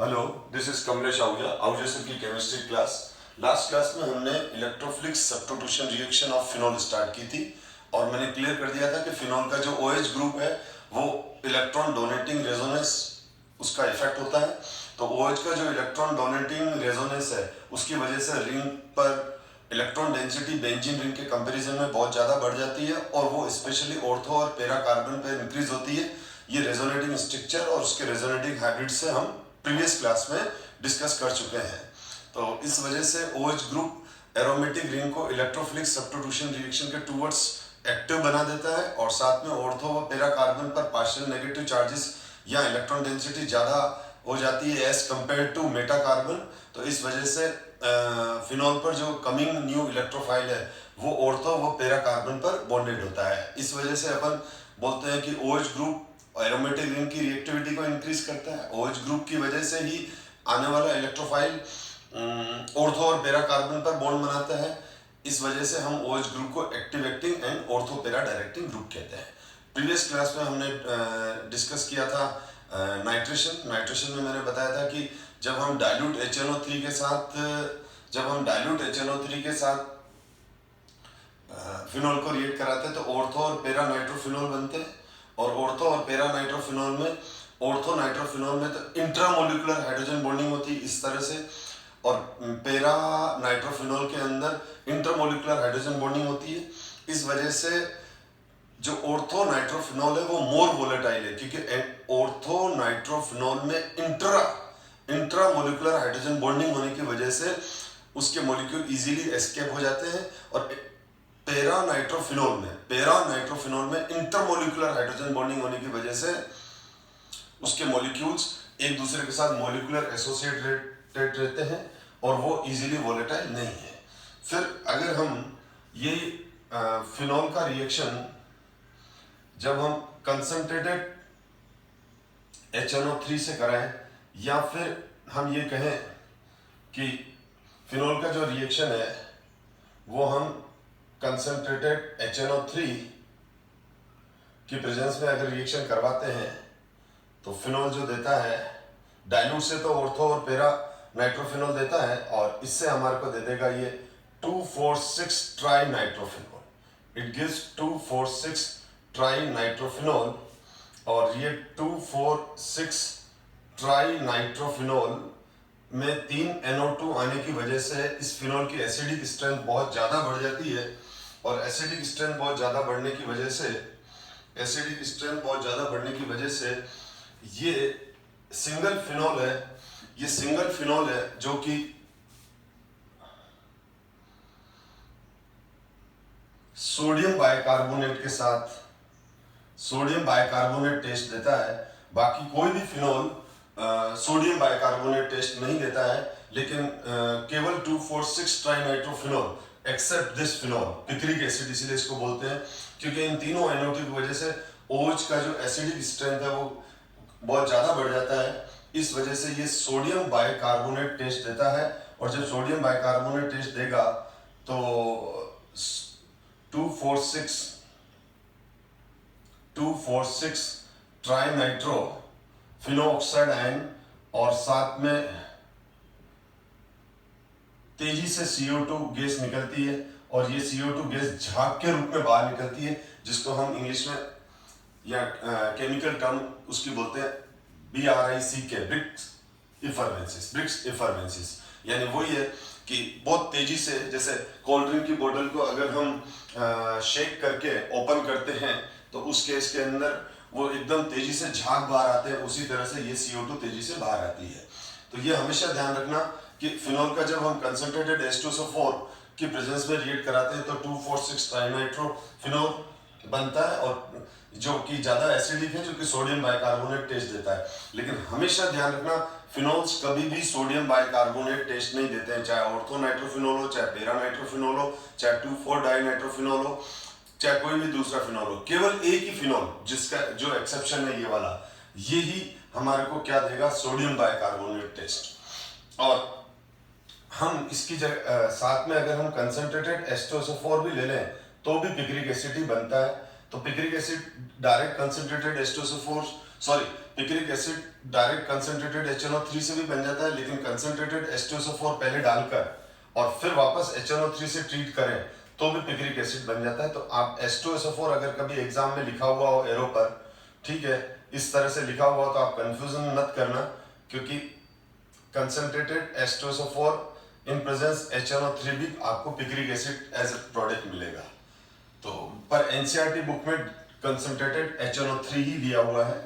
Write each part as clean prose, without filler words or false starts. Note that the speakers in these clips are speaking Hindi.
Hello, this is Kamlesh Ahuja sir की केमिस्ट्री क्लास। लास्ट क्लास में हमने electrophilic substitution reaction of phenol start की थी और मैंने क्लियर कर दिया था कि फिनोल का जो OH ग्रुप है वो इलेक्ट्रॉन डोनेटिंग रेजोनेंस उसका इफेक्ट होता है। तो OH का जो इलेक्ट्रॉन डोनेटिंग रेजोनेंस है उसकी वजह से रिंग पर इलेक्ट्रॉन डेंसिटी बेंजीन रिंग के कंपैरिजन में बहुत ज़्यादा बढ़ जाती है और वो स्पेशली ऑर्थो और पैरा कार्बन पर इंक्रीज होती है। ये रेजोनेटिंग स्ट्रक्चर और उसके रेजोनेटिंग हैबिट से हम प्रीवियस क्लास में डिस्कस कर चुके हैं। तो इस वजह से OH ग्रुप एरोमेटिक रिंग को इलेक्ट्रोफिलिक सब्स्टिट्यूशन रिएक्शन के टूवर्ड्स एक्टिव बना देता है और साथ में ऑर्थो व पैरा कार्बन पर पार्शियल नेगेटिव चार्जेस या इलेक्ट्रॉन डेंसिटी ज़्यादा हो जाती है as compare to meta carbon. तो इस वजह से फिनोल पर जो कमिंग न्यू इलेक्ट्रोफाइल है वो ऑर्थो व पैरा कार्बन पर बॉन्डेड होता है। इस वजह से अपन बोलते हैं कि OH ग्रुप एरोमेटिक रिंग की रिएक्टिविटी को इंक्रीज करता है। OH ग्रुप की वजह से ही आने वाला इलेक्ट्रोफाइल ऑर्थो और पैरा कार्बन पर बॉन्ड बनाता है। इस वजह से हम OH ग्रुप को activating and ortho para directing group कहते हैं। प्रीवियस क्लास में हमने डिस्कस किया था नाइट्रेशन में मैंने बताया था कि जब हम डाइल्यूट HNO3 के साथ फिनोल को रिएक्ट कराते हैं तो ऑर्थो और पैरा नाइट्रोफिनोल बनते हैं और ऑर्थो और पैरा नाइट्रोफिनोल में ऑर्थो नाइट्रोफिनोल में तो इंट्रामोलिकुलर हाइड्रोजन बॉन्डिंग होती है इस तरह से और पैरा नाइट्रोफिनोल के अंदर इंटरमोलिकुलर हाइड्रोजन बॉन्डिंग होती है। इस वजह से जो ऑर्थो नाइट्रोफिनोल है वो मोर वोलेटाइल है क्योंकि ऑर्थो नाइट्रोफिनोल में इंट्रामोलिकुलर हाइड्रोजन बॉन्डिंग होने की वजह से उसके मॉलिक्यूल इजीली एस्केप हो जाते हैं और पैरा नाइट्रोफिनोल में इंटरमोलिकुलर हाइड्रोजन बॉन्डिंग होने की वजह से उसके मॉलिक्यूल्स एक दूसरे के साथ मॉलिक्यूलर एसोसिएटेड रहते हैं और वो इजीली वोलेटाइल नहीं है। फिर अगर हम ये फिनोल का रिएक्शन जब हम कंसंट्रेटेड HNO3 से कराएं या फिर हम ये कहें कि फिनोल का जो रिएक्शन है वो हम कंसंट्रेटेड HNO3 की प्रेजेंस में अगर रिएक्शन करवाते हैं तो फिनोल जो देता है डाइल्यूट से तो ऑर्थो और पैरा नाइट्रोफिनोल देता है और इससे हमारे को दे देगा ये 2,4,6 try nitrophenol. It gives 2,4,6 try nitrophenol और ये 2,4,6 ट्राई नाइट्रोफिनोल में 3 NO2 आने की वजह से इस फिनोल की एसिडिक स्ट्रेंथ बहुत ज़्यादा बढ़ जाती है और एसिडिक स्ट्रेंथ बहुत ज़्यादा बढ़ने की वजह से ये सिंगल फिनोल है जो कि सोडियम बाइकार्बोनेट टेस्ट देता है। बाकी कोई भी फिनोल सोडियम बाइकार्बोनेट टेस्ट नहीं देता है लेकिन केवल 2,4,6 trinitrophenol except this phenol picric acid इसीलिए इसको बोलते हैं क्योंकि इन तीनों NO2 की वजह से OH का जो एसिडिक स्ट्रेंथ है वो बहुत ज़्यादा बढ़ जाता है। इस वजह से ये सोडियम बाइकार्बोनेट टेस्ट देता है और जब सोडियम बाइकार्बोनेट टेस्ट देगा तो 2,4,6 ट्राइनाइट्रो फिनोऑक्साइड आयन और साथ में तेजी से CO2 गैस निकलती है और ये CO2 गैस झाग के रूप में बाहर निकलती है जिसको हम इंग्लिश में या केमिकल टर्म उसकी बोलते हैं BRICK ब्रिक्स इफरवेंसिस। यानी वही है कि बहुत तेजी से जैसे कोल्ड ड्रिंक की बोतल को अगर हम शेक करके ओपन करते हैं तो उस केस के अंदर वो एकदम तेजी से झाग बाहर आते हैं, उसी तरह से ये CO2 तेजी से बाहर आती है। तो ये हमेशा ध्यान रखना कि फिनोल का जब हम कंसंट्रेटेड H2SO4 की प्रेजेंस में रिएक्ट कराते हैं तो 2,4,6 ट्राइनाइट्रोफिनोल बनता है और जो कि ज़्यादा एसिडिक है जो कि सोडियम बाइकार्बोनेट टेस्ट देता है। लेकिन हमेशा ध्यान रखना फिनोल्स कभी भी सोडियम बाइकार्बोनेट टेस्ट नहीं देते हैं, चाहे ऑर्थो नाइट्रोफिनोल हो, चाहे पैरा नाइट्रोफिनोल हो, चाहे 2,4-डाई नाइट्रोफिनोल हो, चाहे कोई भी दूसरा फिनोल हो। केवल एक ही फिनोल जिसका जो एक्सेप्शन है ये वाला, ये ही हमारे को क्या देगा, सोडियम बाइकार्बोनेट टेस्ट। और हम इसकी जगह साथ में अगर हम कंसंट्रेटेड H2SO4 भी ले लें तो भी पिक्रिक एसिड ही बनता है। तो picric acid direct concentrated H2SO4 picric acid direct concentrated HNO3 से भी बन जाता है, लेकिन कंसंट्रेटेड H2SO4 पहले डालकर और फिर वापस HNO3 से ट्रीट करें तो भी पिक्रिक एसिड बन जाता है। तो आप H2SO4 अगर कभी एग्जाम में लिखा हुआ हो एरो पर, ठीक है, इस तरह से लिखा हुआ हो तो आप कंफ्यूजन मत करना, क्योंकि concentrated H2SO4 in presence HNO3 भी आपको picric acid as a product मिलेगा। तो पर एनसीईआरटी बुक में कंसंट्रेटेड HNO3 ही दिया हुआ है।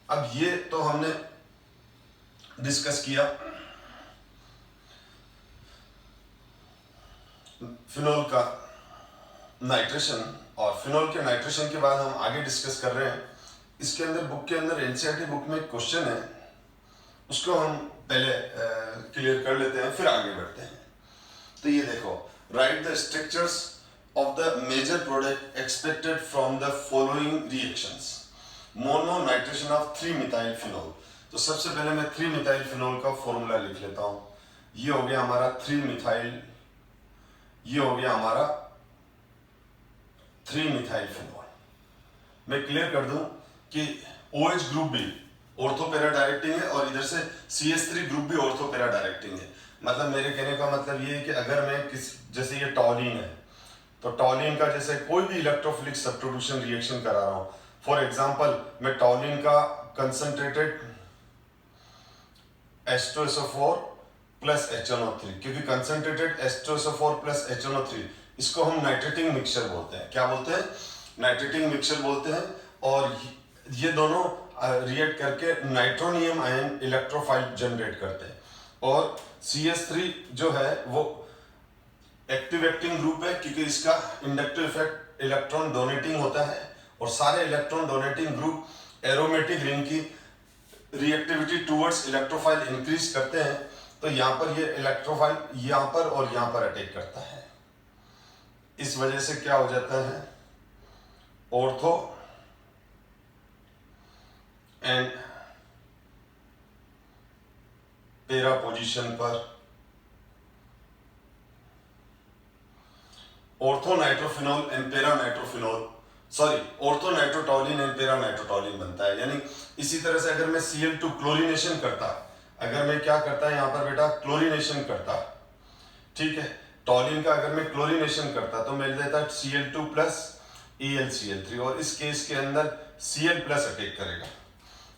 अब ये तो हमने डिस्कस किया फिनोल का नाइट्रेशन, और फिनोल के नाइट्रेशन के बाद हम आगे डिस्कस कर रहे हैं। इसके अंदर बुक के अंदर एनसीईआरटी बुक में एक क्वेश्चन है, उसको हम पहले क्लियर कर लेते हैं, फिर आगे बढ़ते हैं। तो ये देखो, write the structures of the major product expected from the following reactions. Mono nitration of three methyl phenol. तो सबसे पहले मैं 3-मिथाइल फिनोल का फॉर्मूला लिख लेता हूं। ये हो गया हमारा 3-मिथाइल, ये हो गया हमारा 3-मिथाइल फिनोल। मैं क्लियर कर दूं कि OH ग्रुप भी ऑर्थो पैरा डायरेक्टिंग है और इधर से CH3 ग्रुप भी ऑर्थो पैरा डायरेक्टिंग है। मतलब मेरे कहने का मतलब ये है कि अगर मैं जैसे ये टॉलिन है, तो टॉलिन का जैसे कोई भी इलेक्ट्रोफिलिक सब्स्टिट्यूशन रिएक्शन करा रहा हूं, फॉर एग्जांपल मैं टॉलिन का कंसंट्रेटेड H2SO4 प्लस HNO3, क्योंकि कंसंट्रेटेड H2SO4 प्लस HNO3 इसको हम नाइट्रेटिंग मिक्सचर बोलते हैं। क्या बोलते हैं? नाइट्रेटिंग मिक्सचर बोलते हैं। और ये दोनों रिएक्ट करके नाइट्रोनियम आयन इलेक्ट्रोफाइल जनरेट करते हैं। और CH3 जो है वो एक्टिव एक्टिंग ग्रुप है, क्योंकि इसका इंडक्टिव इफेक्ट इलेक्ट्रॉन डोनेटिंग होता है, और सारे electron donating group aromatic ring की रिएक्टिविटी टुवर्ड्स इलेक्ट्रोफाइल इंक्रीज करते हैं। तो यहाँ पर ये इलेक्ट्रोफाइल यहाँ पर और यहाँ पर अटैक करता है। इस वजह से क्या हो जाता है, ऑर्थो एंड पैरा पोजीशन पर ortho nitrophenol and para nitrophenol, sorry, ortho nitrotoluene and para nitrotoluene बनता है। यानी इसी तरह से अगर मैं Cl2 क्लोरीनेशन करता, अगर मैं क्या करता है यहाँ पर बेटा क्लोरीनेशन करता, ठीक है, टॉलिन का अगर मैं क्लोरीनेशन करता तो मिल जाता Cl2 प्लस AlCl3, और इस केस के अंदर Cl प्लस अटैक करेगा।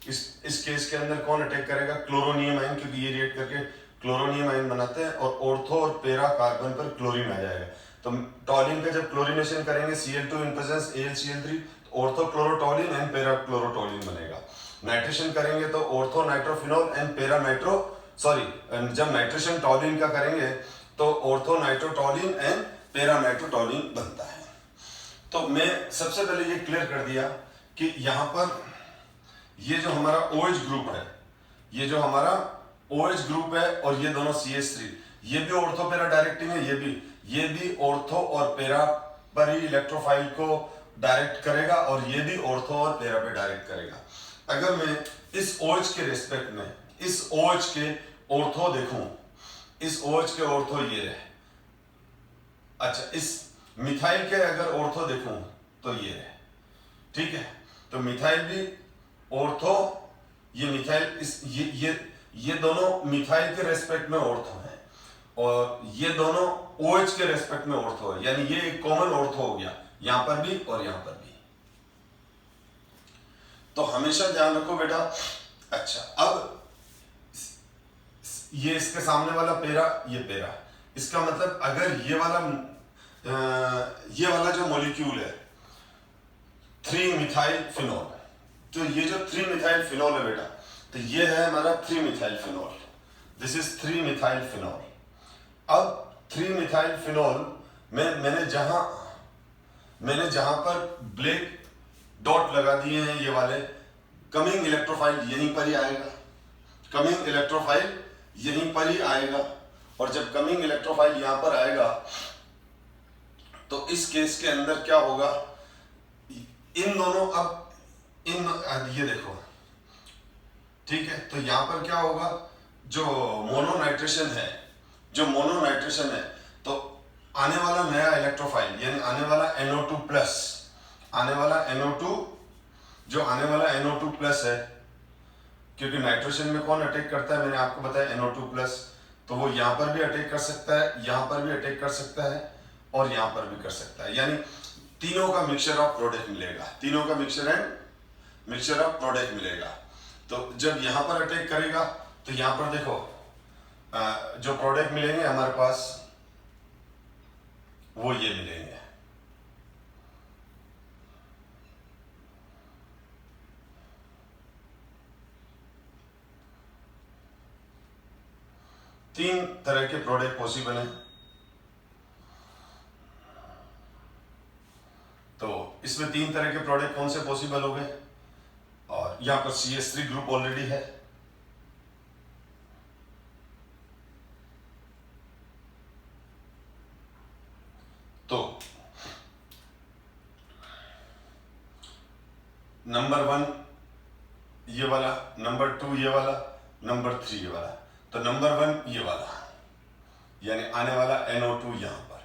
इस केस के अंदर कौन अटैक करेगा? क्लोरोनियम आयन, क्योंकि ये रिएक्ट करके क्लोरोनियम आयन बनाते हैं, और ऑर्थो और पैरा कार्बन पर क्लोरीन आ जाएगा। तो टॉलिन का जब क्लोरीनेशन करेंगे Cl2 इन प्रेजेंस AlCl3, तो ऑर्थो क्लोरोटॉलिन एंड पैरा क्लोरोटॉलिन बनेगा। नाइट्रेशन करेंगे तो ortho nitrophenol and para nitro, sorry, जब नाइट्रेशन टॉलिन का करेंगे तो ortho nitrotoluene and para nitrotoluene बनता है। तो मैं सबसे पहले ये क्लियर कर दिया कि यहाँ पर ये जो हमारा OH ग्रुप है, ये जो हमारा OH ग्रुप है, और ये दोनों CH3, ये भी ऑर्थो पैरा डायरेक्टिंग है, ये भी ऑर्थो और पैरा पर ही इलेक्ट्रोफाइल को डायरेक्ट करेगा, और ये भी ऑर्थो और पैरा पे डायरेक्ट करेगा। अगर मैं इस OH के रेस्पेक्ट में इस OH के ऑर्थो देखूं, इस OH के ऑर्थो ये रहे, अच्छा, इस मिथाइल के अगर ऑर्थो देखूं तो ये रहे, ठीक है। तो मिथाइल भी ऑर्थो, ये मिथाइल, इस ये दोनों मिथाइल के रेस्पेक्ट में ऑर्थो है, और ये दोनों OH के रेस्पेक्ट में ऑर्थो है, यानी ये एक कॉमन ऑर्थो हो गया यहां पर भी और यहां पर भी। तो हमेशा ध्यान रखो बेटा। अच्छा, अब ये इसके सामने वाला पैरा, ये पैरा, इसका मतलब अगर ये वाला जो मॉलिक्यूल है 3-मिथाइल फिनोल, तो ये जो 3-मिथाइल फिनोल है बेटा, तो ये है हमारा 3-मिथाइल फिनोल, दिस इज 3-मिथाइल फिनोल। अब 3-मिथाइल फिनोल में मैंने जहां पर ब्लैक डॉट लगा दिए हैं, ये वाले, कमिंग इलेक्ट्रोफाइल यहीं पर ही आएगा, कमिंग इलेक्ट्रोफाइल यहीं पर ही आएगा। और जब कमिंग इलेक्ट्रोफाइल यहां पर आएगा तो इस केस के अंदर क्या होगा, इन दोनों, अब ये देखो, ठीक है, तो यहां पर क्या होगा, जो मोनो नाइट्रेशन है, तो आने वाला नया इलेक्ट्रोफाइल, यानी आने वाला NO2 प्लस, आने वाला NO2 जो आने वाला NO2 प्लस है, क्योंकि नाइट्रोजन में कौन अटैक करता है, मैंने आपको बताया NO2 प्लस, तो वो यहाँ पर भी अटैक कर सकता है, यहाँ पर भी अटैक कर सकता है और यहाँ पर भी कर सकता है, यानी तीनों का मिक्सचर ऑफ प्रोडक्ट मिलेगा, तीनों का मिक्सचर ऑफ प्रोडक्ट मिलेगा। तो जब यहाँ पर अटैक करेगा तो यहाँ पर देखो जो प्रोडक्ट मिलेंगे हमारे पास वो ये मिलेंगे। तीन तरह के प्रोडक्ट पॉसिबल हैं। तो इसमें तीन तरह के प्रोडक्ट कौन से पॉसिबल हो गए, और यहां पर CH3 ग्रुप ऑलरेडी है, तो नंबर 1 ये वाला, नंबर 2 ये वाला, नंबर 3 ये वाला। तो नंबर 1 ये वाला, यानी आने वाला NO2 यहां पर,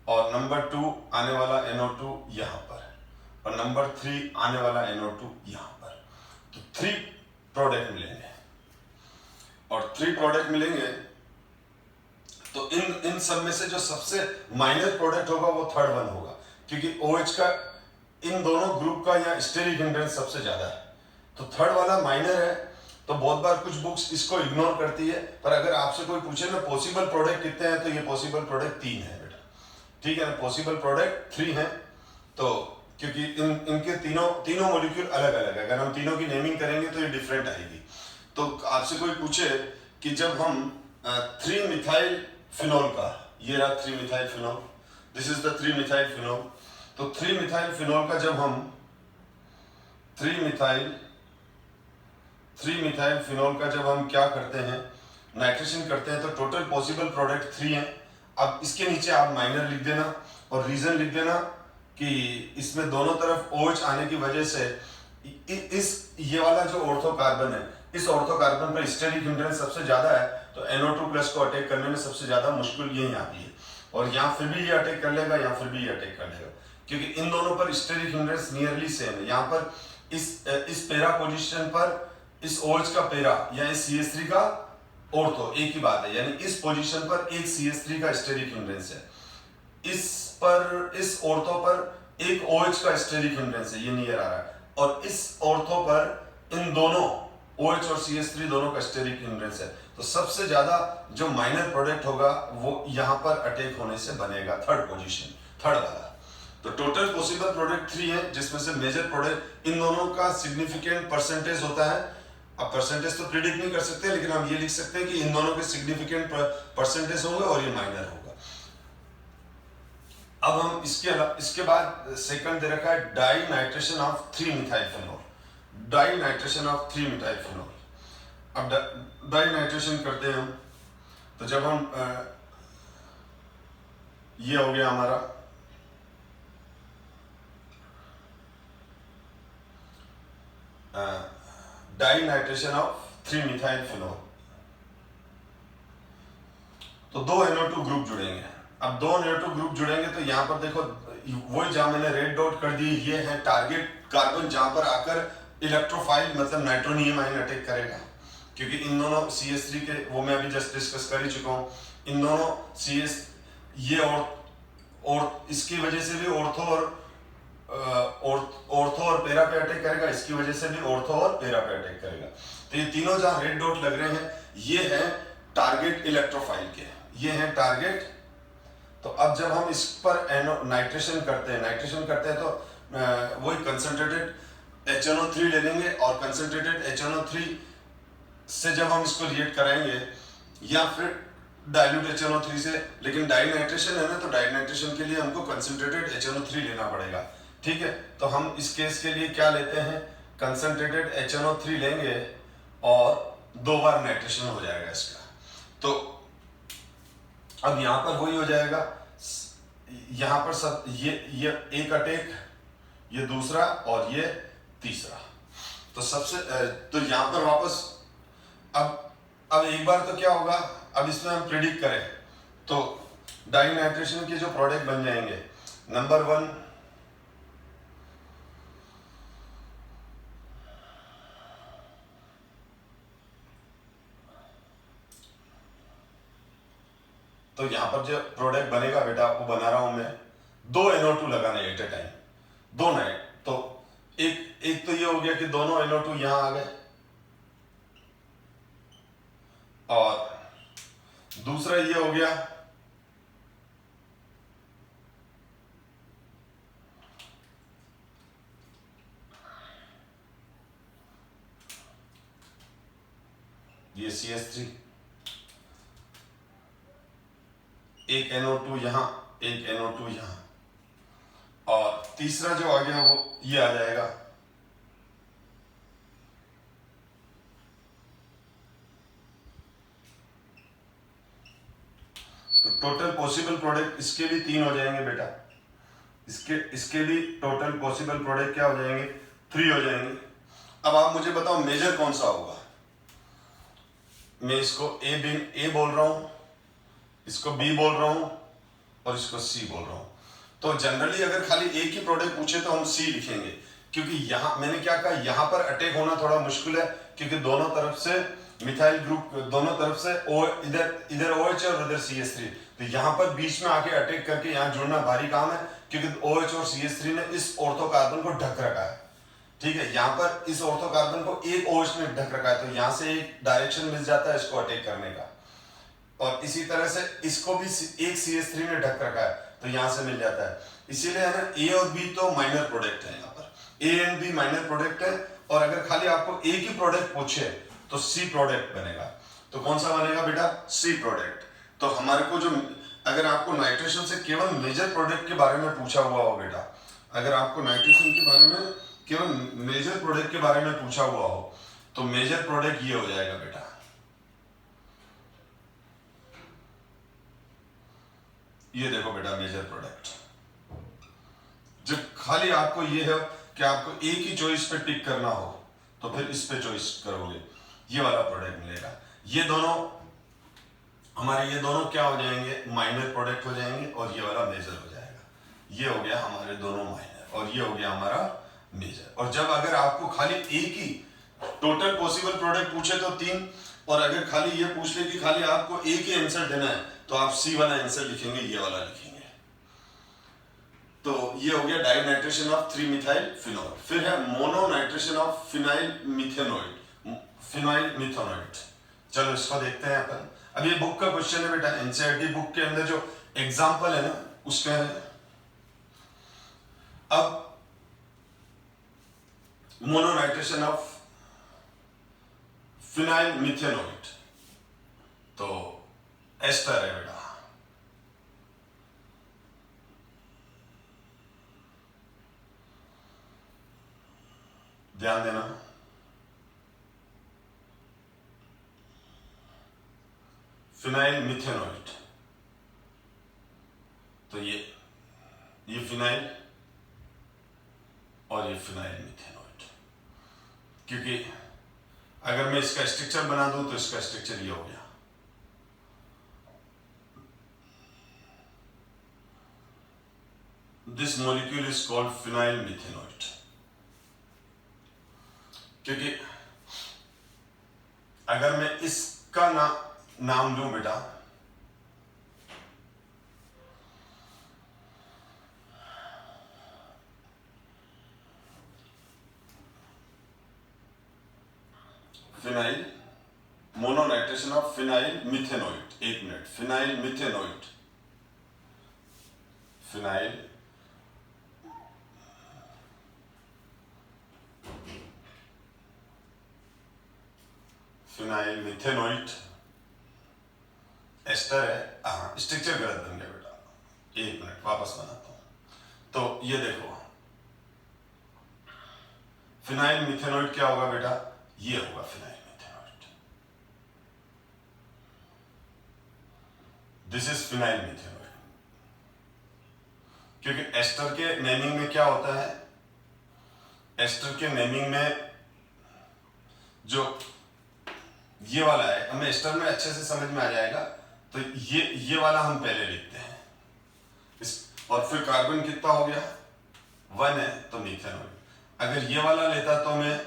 और नंबर 2 आने वाला NO2 यहां पर, और नंबर 3 आने वाला NO2 यहां पर। तो 3 प्रोडक्ट मिलेंगे, और 3 प्रोडक्ट मिलेंगे तो इन सब में से जो सबसे माइनर प्रोडक्ट होगा वो थर्ड वन होगा, क्योंकि OH का इन दोनों ग्रुप का या स्टेरिक हिंड्रेंस सबसे ज्यादा है, तो थर्ड वाला माइनर है। तो बहुत बार कुछ बुक्स इसको इग्नोर करती है, पर अगर आपसे कोई पूछे ना पॉसिबल प्रोडक्ट कितने हैं, तो ये पॉसिबल प्रोडक्ट 3 है बेटा, ठीक है ना, पॉसिबल प्रोडक्ट 3 हैं। तो क्योंकि इनके तीनों मॉलिक्यूल अलग अलग है, अगर हम तीनों की नेमिंग करेंगे तो ये डिफरेंट आएगी। तो आपसे कोई पूछे कि जब हम 3 मिथाइल फिनोल का, ये रहा 3 methyl phenol, this is the 3 methyl phenol, तो 3 मिथाइल फिनोल का जब हम 3 मिथाइल फिनोल का जब हम क्या करते हैं, नाइट्रेशन करते हैं, तो टोटल पॉसिबल प्रोडक्ट 3 हैं। अब इसके नीचे आप माइनर लिख देना और रीजन लिख देना कि इसमें दोनों तरफ OH आने की वजह से ये वाला जो ऑर्थो कार्बन है, इस ऑर्थो कार्बन पर स्टेरिक हिंड्रेंस सबसे ज्यादा है, तो NO2 प्लस को अटैक करने में सबसे ज्यादा मुश्किल यही आती है। और यहाँ फिर भी ये अटैक कर लेगा, यहाँ फिर भी ये अटैक कर लेगा, क्योंकि इन दोनों पर स्टेरिक हिंड्रेंस नियरली सेम है। यहाँ पर इस पेरा पोजीशन पर इस OH का पेरा या इस CH3 का ऑर्थो एक ही बात है, यानी इस पोजीशन पर एक CH3 का स्टेरिक हिंड्रेंस है, इस ऑर्थो पर एक OH का स्टेरिक हिंड्रेंस है, ये नियर आ रहा है, और इस ऑर्थो पर इन दोनों OH और CH3 दोनों का स्टेरिक हिंड्रेंस है। तो सबसे ज्यादा जो माइनर प्रोडक्ट होगा वो यहां पर अटैक होने से बनेगा, थर्ड पोजीशन, थर्ड वाला। तो टोटल पॉसिबल प्रोडक्ट 3 है, जिसमें से मेजर प्रोडक्ट इन दोनों का सिग्निफिकेंट परसेंटेज होता है। अब परसेंटेज तो प्रिडिक्ट नहीं कर सकते, लेकिन हम ये लिख सकते हैं कि इन दोनों के सिग्निफिकेंट परसेंटेज होंगे और ये माइनर होगा। अब हम इसके बाद सेकंड दे रखा है die nitration of 3 methyl phenol, die nitration of 3 methyl phenol. अब डाई नाइट्रेशन करते हैं हम, तो जब हम ये हो गया हमारा die nitration of 3 methyl phenol, तो 2 NO2 ग्रुप जुड़ेंगे। अब 2 NO2 ग्रुप जुड़ेंगे तो यहाँ पर देखो वही जहां मैंने रेड डॉट कर दी, ये है टारगेट कार्बन, जहां पर आकर इलेक्ट्रोफाइल मतलब नाइट्रोनियम आयन अटैक करेगा, क्योंकि इन दोनों CH3 के, वो मैं अभी जस्ट डिस्कस कर ही चुका हूँ, इन दोनों CS ये और इसकी वजह से भी ऑर्थो और पेरा पे अटैक करेगा, इसकी वजह से भी ऑर्थो और पेरा पे अटैक करेगा। तो ये तीनों जहां रेड डॉट लग रहे हैं ये है टारगेट इलेक्ट्रोफाइल के, ये है टारगेट। तो अब जब हम इस पर नाइट्रेशन करते हैं तो वही कंसंट्रेटेड HNO3 ले लेंगे, और कंसंट्रेटेड HNO3 से जब हम इसको रिएक्ट कराएंगे, या फिर डाइल्यूट HNO3 से, लेकिन डाई नाइट्रेशन है ना, तो डाई नाइट्रेशन के लिए हमको कंसंट्रेटेड HNO3 लेना पड़ेगा, ठीक है। तो हम इस केस के लिए क्या लेते हैं, कंसंट्रेटेड HNO3 लेंगे और 2 बार नाइट्रेशन हो जाएगा इसका। तो अब यहां पर वही हो जाएगा, यहां पर सब ये एक अटैक, ये दूसरा और ये तीसरा, तो सबसे तो यहां पर वापस अब एक बार तो क्या होगा, अब इसमें हम प्रिडिक्ट करें तो डाई नाइट्रेशन के जो प्रोडक्ट बन जाएंगे, नंबर 1 तो यहाँ पर जो प्रोडक्ट बनेगा बेटा वो बना रहा हूं मैं, 2 NO2 लगाना है एट ए टाइम, 2 नहीं। तो एक तो ये हो गया कि दोनों NO2 यहां आ गए, और दूसरा ये हो गया ये CH3, एक NO2 यहां, एक NO2 यहां, और तीसरा जो आ गया वो ये आ जाएगा। तो टोटल पॉसिबल प्रोडक्ट इसके भी 3 हो जाएंगे बेटा, इसके भी टोटल पॉसिबल प्रोडक्ट क्या हो जाएंगे, 3 हो जाएंगे। अब आप मुझे बताओ मेजर कौन सा होगा। मैं इसको ए बोल रहा हूं, इसको बी बोल रहा हूं, और इसको सी बोल रहा हूं। तो जनरली अगर खाली एक ही प्रोडक्ट पूछे तो हम सी लिखेंगे, क्योंकि यहां मैंने क्या कहा, यहां पर अटैक होना थोड़ा मुश्किल है, क्योंकि दोनों तरफ से मिथाइल ग्रुप, दोनों तरफ से ओ, इधर OH और इधर CH3, तो यहां पर बीच में आके अटैक करके यहां जुड़ना भारी काम है, क्योंकि OH और CH3 ने इस ऑर्थो कार्बन को ढक रखा है। ठीक है, यहां पर इस ऑर्थो कार्बन को एक OH ने ढक रखा है, तो यहां से एक डायरेक्शन मिल जाता है इसको अटैक करने का, और इसी तरह से इसको भी एक CH3 ने ढक रखा है, तो यहां से मिल जाता है। इसीलिए है ना, ए और बी तो माइनर प्रोडक्ट है, यहाँ पर A and B minor product है, और अगर खाली आपको एक ही प्रोडक्ट पूछे तो सी प्रोडक्ट बनेगा। तो कौन सा बनेगा बेटा, सी प्रोडक्ट। तो हमारे को जो, अगर आपको नाइट्रेशन से केवल मेजर प्रोडक्ट के बारे में पूछा हुआ हो बेटा, अगर आपको नाइट्रेशन के बारे में केवल मेजर प्रोडक्ट के बारे में पूछा हुआ हो, तो मेजर प्रोडक्ट ये हो जाएगा बेटा, ये देखो बेटा मेजर प्रोडक्ट। जब खाली आपको ये है कि आपको एक ही चॉइस पे टिक करना हो, तो फिर इस पे चॉइस करोगे, ये वाला प्रोडक्ट मिलेगा। ये दोनों हमारे, ये दोनों क्या हो जाएंगे, माइनर प्रोडक्ट हो जाएंगे, और ये वाला मेजर हो जाएगा। ये हो गया हमारे दोनों माइनर, और ये हो गया हमारा मेजर। और जब अगर आपको खाली एक ही टोटल पॉसिबल प्रोडक्ट पूछे तो 3, और अगर खाली ये पूछ ले कि खाली आपको एक ही आंसर देना है, तो आप सी वाला आंसर लिखेंगे, ये वाला लिखेंगे। तो ये हो गया di nitration of 3 methyl phenol. फिर है mono nitration of phenyl methanoate, phenyl methanoate. चलो इसको देखते हैं अपन। अब ये बुक का क्वेश्चन है बेटा, एनसीईआरटी बुक के अंदर जो एग्जांपल है ना उसका है। अब मोनो नाइट्रेशन ऑफ फिनाइल मिथेनोइड, तो एस्टर है बेटा, ध्यान देना। फिनाइल मिथेनोइड, तो ये फिनाइल और ये फिनाइल मिथेनोइड, क्योंकि अगर मैं इसका स्ट्रक्चर बना दूं तो इसका स्ट्रक्चर ये हो गया। This molecule is called phenyl methanoate, क्योंकि अगर मैं इसका नाम लूं बेटा, phenyl, mono nitration of phenyl methanoate, एक minute, phenyl methanoate, phenyl phenyl methanoate ester है। हाँ, स्ट्रक्चर गलत बन गया बेटा, एक मिनट वापस बनाता हूं। तो ये देखो, फिनाइल मिथेनोइड क्या होगा बेटा, ये होगा phenyl मिथेनोइड, this is phenyl methanoate. क्योंकि एस्टर के नेमिंग में क्या होता है, एस्टर के नेमिंग में जो ये वाला है, हमें एस्टर में अच्छे से समझ में आ जाएगा। तो ये वाला हम पहले लिखते हैं और फिर कार्बन कितना हो गया, 1 है, तो मिथेनोइड। अगर ये वाला लेता तो मैं,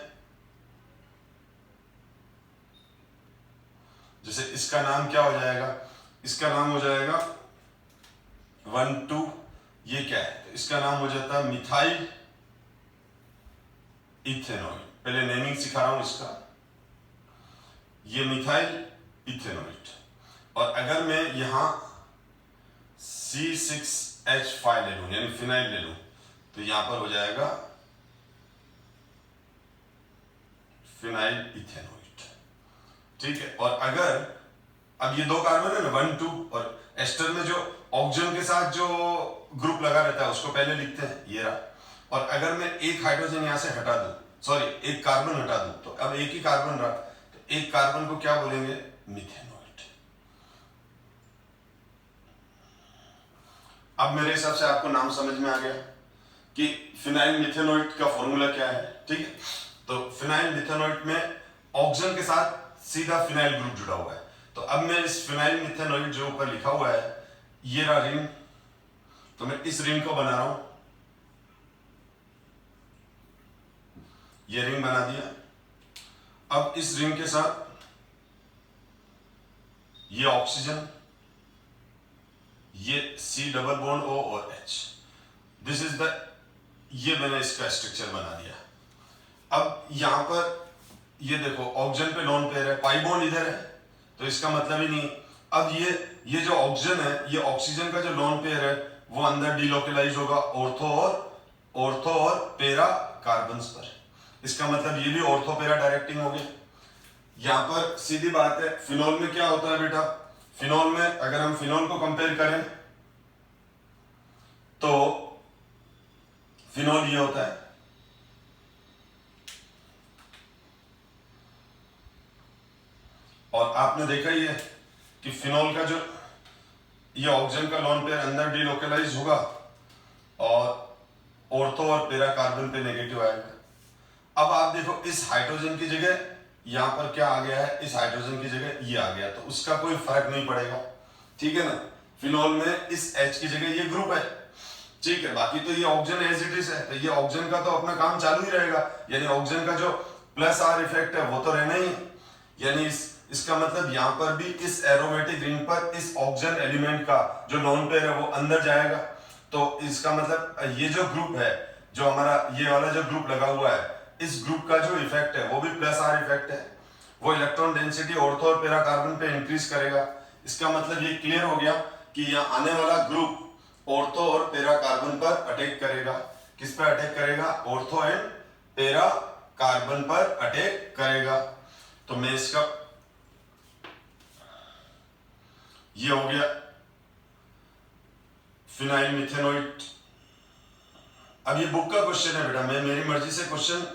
जैसे इसका नाम क्या हो जाएगा, इसका नाम हो जाएगा 1,2, ये क्या है, तो इसका नाम हो जाता है मिथाइल इथेनॉल। पहले नेमिंग सिखा रहा हूं इसका, ये मिथाइल इथेनॉल। और अगर मैं यहां C6H5 ले लूं यानी फिनाइल ले लूं, तो यहां पर हो जाएगा फिनाइल इथेनॉल। ठीक है, और अगर अब ये दो कार्बन है ना 1, 2, और एस्टर में जो ऑक्सीजन के साथ जो ग्रुप लगा रहता है उसको पहले लिखते हैं, ये रहा। और अगर मैं एक हाइड्रोजन यहां से हटा दूं, सॉरी एक कार्बन हटा दूं, तो अब एक ही कार्बन रहा, तो एक कार्बन को क्या बोलेंगे, मिथेनॉल। अब मेरे हिसाब से आपको नाम समझ में आ गया कि फिनाइल मिथेनॉल का फॉर्मूला क्या है। ठीक है, तो फिनाइल मिथेनॉल में ऑक्सीजन के साथ सीधा फिनाइल ग्रुप जुड़ा हुआ है। तो अब मैं इस फिनाइल मिथेनॉल जो ऊपर लिखा हुआ है, ये रहा रिंग, तो मैं इस रिंग को बना रहा हूं, ये रिंग बना दिया। अब इस रिंग के साथ ये ऑक्सीजन, ये C डबल बॉन्ड O और H, दिस इज द, ये मैंने इसका स्ट्रक्चर बना दिया। अब यहां पर ये देखो ऑक्सीजन पे लोन पेयर है, पाई बॉन्ड इधर है, तो इसका मतलब ही नहीं। अब ये जो ऑक्सीजन है, ये ऑक्सीजन का जो लोन पेयर है वो अंदर डिलोकलाइज होगा ऑर्थो और पेरा कार्बन्स पर। इसका मतलब ये भी ऑर्थो पेरा डायरेक्टिंग हो गया। यहां पर सीधी बात है, फिनॉल में क्या होता है बेटा, फिनॉल में अगर हम फिनॉल को कंपेयर करें तो फिनॉल ये होता है, और आपने देखा ही है कि फिनॉल का जो ये ऑक्सीजन का लोन पेयर अंदर डिलोकलाइज होगा और ऑर्थो और पेरा कार्बन पे नेगेटिव आएगा। अब आप देखो इस हाइड्रोजन की जगह यहां पर क्या आ गया है, इस हाइड्रोजन की जगह ये आ गया, तो उसका कोई फर्क नहीं पड़ेगा। ठीक है ना, फिनॉल में इस H की जगह ये ग्रुप है, ठीक है, बाकी तो ये ऑक्सीजन एज इट इज है, तो ये ऑक्सीजन का तो अपना काम चालू ही रहेगा, यानी ऑक्सीजन का जो प्लस R इफेक्ट है वो तो रहना ही है। यानी इसका मतलब यहां पर भी इस एरोमेटिक रिंग पर इस ऑक्सीजन एलिमेंट का जो लोन पेयर है वो अंदर जाएगा, तो इसका मतलब ये जो ग्रुप है, जो हमारा ये वाला जो ग्रुप लगा हुआ है, इस ग्रुप का जो इफेक्ट है वो भी प्लस R इफेक्ट है, वो इलेक्ट्रॉन डेंसिटी ऑर्थो और पेरा कार्बन पे इंक्रीज करेगा। इसका मतलब ये क्लियर हो गया कि यहाँ आने वाला ग्रुप ऑर्थो और पेरा कार्बन पर अटैक करेगा। किस पर अटैक करेगा, ऑर्थो एंड पेरा कार्बन पर अटैक करेगा। तो मैं इसका ये हो गया फिनाइल मिथेनॉल। अब ये बुक का क्वेश्चन है बेटा, मैं मेरी मर्जी से क्वेश्चन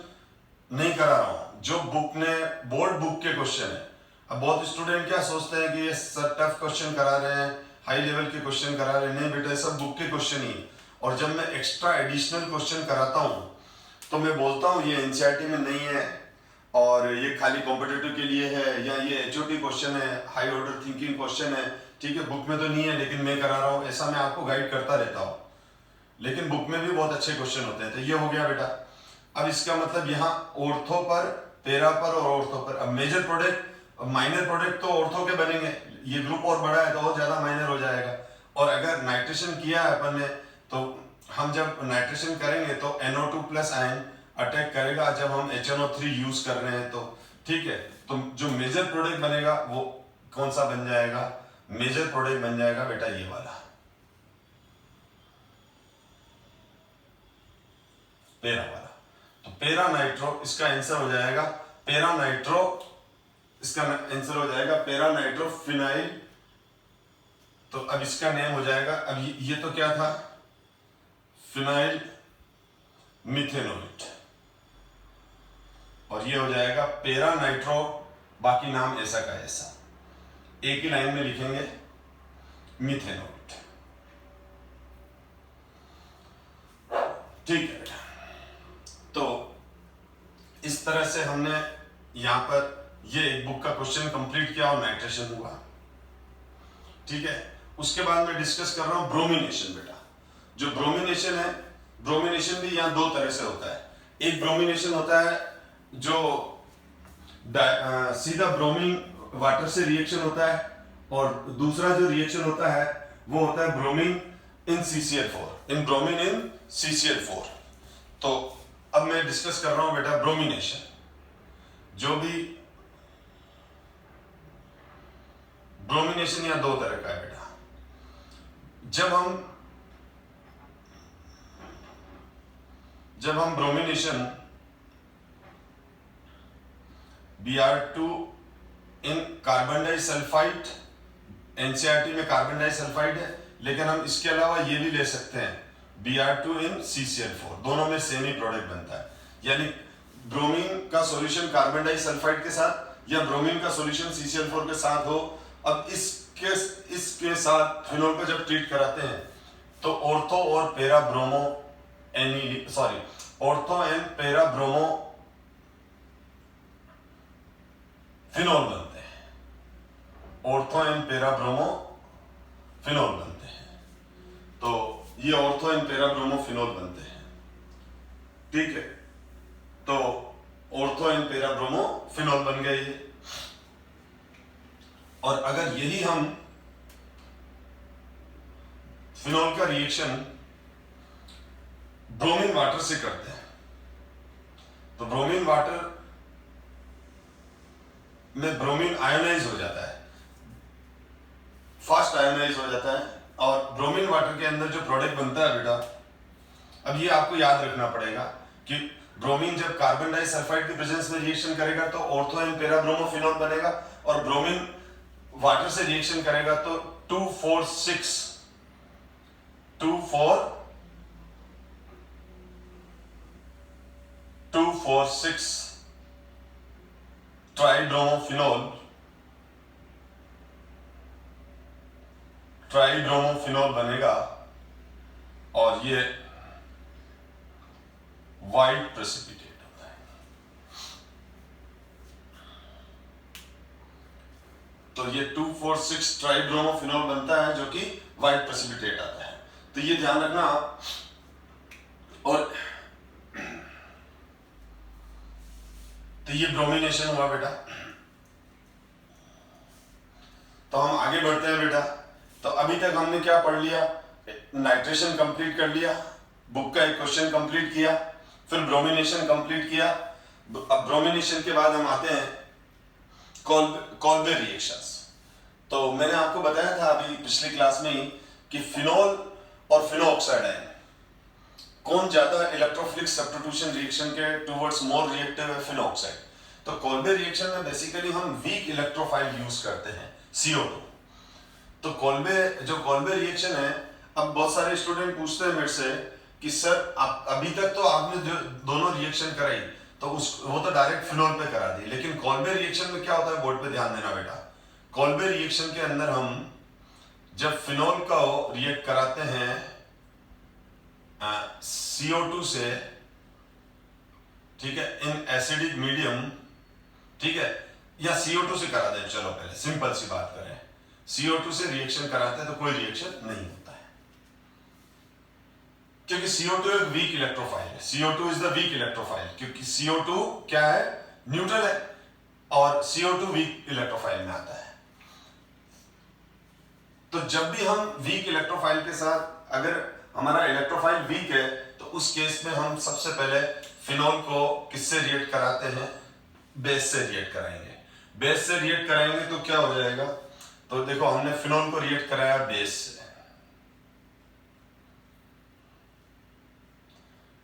नहीं करा रहा हूं, जो बुक ने बोर्ड बुक के क्वेश्चन है। अब बहुत स्टूडेंट क्या सोचते हैं कि ये सर टफ क्वेश्चन करा रहे हैं, हाई लेवल के क्वेश्चन करा रहे हैं, नहीं बेटा सब बुक के क्वेश्चन ही। और जब मैं एक्स्ट्रा एडिशनल क्वेश्चन कराता हूं तो मैं बोलता हूं ये एनसीईआरटी में नहीं है और ये खाली कॉम्पिटिटिव के लिए है, या ये एचओटी क्वेश्चन है, हाई ऑर्डर थिंकिंग क्वेश्चन है, ठीक है, बुक में तो नहीं है लेकिन मैं करा रहा हूँ, ऐसा मैं आपको गाइड करता रहता हूँ। लेकिन बुक में भी बहुत अच्छे क्वेश्चन होते हैं। तो ये हो गया बेटा। अब इसका मतलब यहाँ ऑर्थो पर, पेरा पर और ऑर्थो पर। अब मेजर प्रोडक्ट, माइनर प्रोडक्ट तो ऑर्थो के बनेंगे, ये ग्रुप और बड़ा है तो और ज्यादा माइनर हो जाएगा। और अगर नाइट्रेशन किया है अपन ने, तो हम जब नाइट्रेशन करेंगे तो NO2 प्लस आयन अटैक करेगा जब हम HNO3 यूज कर रहे हैं, तो ठीक है। तो जो मेजर प्रोडक्ट बनेगा वो कौन सा बन जाएगा, मेजर प्रोडक्ट बन जाएगा बेटा ये वाला, पेरा वाला। तो पेरा नाइट्रो, इसका आंसर हो जाएगा पेरा नाइट्रो, इसका आंसर हो जाएगा पेरा नाइट्रो फिनाइल। तो अब इसका नेम हो जाएगा, अब ये तो क्या था, फिनाइल मिथेनोलेट, और ये हो जाएगा पेरा नाइट्रो, बाकी नाम ऐसा का ऐसा, एक ही लाइन में लिखेंगे मिथेनोलेट। ठीक है बेटा, तो इस तरह से हमने यहां पर ये बुक का क्वेश्चन कंप्लीट किया और नाइट्रेशन हुआ। ठीक है, उसके बाद मैं डिस्कस कर रहा हूं ब्रोमिनेशन बेटा। जो ब्रोमिनेशन है, ब्रोमिनेशन भी यहां दो तरह से होता है। एक ब्रोमिनेशन होता है जो सीधा ब्रोमीन वाटर से रिएक्शन होता है, और दूसरा जो रिएक्शन होता है वो होता है bromine in CCl4, in bromine in CCl4। तो अब मैं डिस्कस कर रहा हूं बेटा ब्रोमिनेशन। जो भी ब्रोमिनेशन या दो तरह का है बेटा। जब हम ब्रोमिनेशन Br2 इन कार्बन डाइसल्फाइड, एनसीईआरटी में कार्बन डाइसल्फाइड है, लेकिन हम इसके अलावा ये भी ले सकते हैं Br2 इन CCl4, दोनों में सेम ही प्रोडक्ट बनता है। यानी ब्रोमीन का सॉल्यूशन कार्बन डाइसल्फाइड के साथ या ब्रोमीन का सॉल्यूशन CCl4 के साथ हो। अब इसके साथ फिनोल को जब ट्रीट कराते हैं तो ऑर्थो और para bromo ortho and para bromo phenol बनते हैं। Ortho and para bromo phenol बनते हैं। तो ये ortho and para bromo phenol बनते हैं, ठीक है। तो ortho and para bromo phenol बन गए ये। और अगर यही हम फिनोल का रिएक्शन ब्रोमीन वाटर से करते हैं तो ब्रोमीन वाटर में ब्रोमीन आयोनाइज हो जाता है, फास्ट आयोनाइज हो जाता है। और ब्रोमीन वाटर के अंदर जो प्रोडक्ट बनता है बेटा, अब ये आपको याद रखना पड़ेगा कि ब्रोमीन जब कार्बन डाइसल्फाइड की प्रेजेंस में रिएक्शन करेगा तो ortho and para bromo phenol बनेगा, और ब्रोमीन वाटर से रिएक्शन करेगा तो 2,4,6 ट्राइब्रोमोफिनोल बनेगा, और ये वाइट प्रेसिपिटेट होता है। तो ये 2,4,6 ट्राइब्रोमोफिनोल बनता है जो कि वाइट प्रेसिपिटेट आता है। तो ये ध्यान रखना। और तो ये ब्रोमिनेशन हुआ बेटा। तो हम आगे बढ़ते हैं बेटा। तो अभी तक हमने क्या पढ़ लिया? नाइट्रेशन कंप्लीट कर लिया, बुक का एक क्वेश्चन कंप्लीट किया, फिर ब्रोमिनेशन कंप्लीट किया। अब ब्रोमिनेशन के बाद हम आते हैं कॉल्बे रिएक्शंस। तो मैंने आपको बताया था अभी पिछली क्लास में ही कि फिनोल और फिनोऑक्साइड आयन कौन ज्यादा इलेक्ट्रोफिलिक सब्स्टिट्यूशन रिएक्शन के टुवर्ड्स मोर रिएक्टिव है? फिनोऑक्साइड। तो कॉल्बे रिएक्शन में बेसिकली हम वीक इलेक्ट्रोफाइल यूज करते हैं, CO2। तो कॉल्बे रिएक्शन है। अब बहुत सारे स्टूडेंट पूछते हैं मेरे से कि सर अभी तक तो आपने जो दोनों रिएक्शन कराई तो वो तो डायरेक्ट फिनोल पे करा दी, लेकिन कॉल्बे रिएक्शन में क्या होता है? बोर्ड पे ध्यान देना बेटा। कॉल्बे रिएक्शन के अंदर हम जब फिनोल का रिएक्ट कराते हैं CO2 से, ठीक है, इन एसिडिक मीडियम, ठीक है, या CO2 से करा दें। चलो पहले सिंपल सी बात करें, CO2 से रिएक्शन कराते हैं तो कोई रिएक्शन नहीं होता है, क्योंकि CO2 एक वीक इलेक्ट्रोफाइल है। CO2 is the week electrophile, क्योंकि CO2 क्या है? न्यूट्रल है, और CO2 वीक इलेक्ट्रोफाइल में आता है। तो जब भी हम वीक इलेक्ट्रोफाइल के साथ, अगर हमारा इलेक्ट्रोफाइल वीक है, तो उस केस में हम सबसे पहले फिनोल को किससे रिएक्ट कराते हैं? बेस से रिएक्ट कराएंगे। बेस से रिएक्ट कराएंगे तो क्या हो जाएगा? तो देखो हमने फिनोल को रिएक्ट कराया बेस से,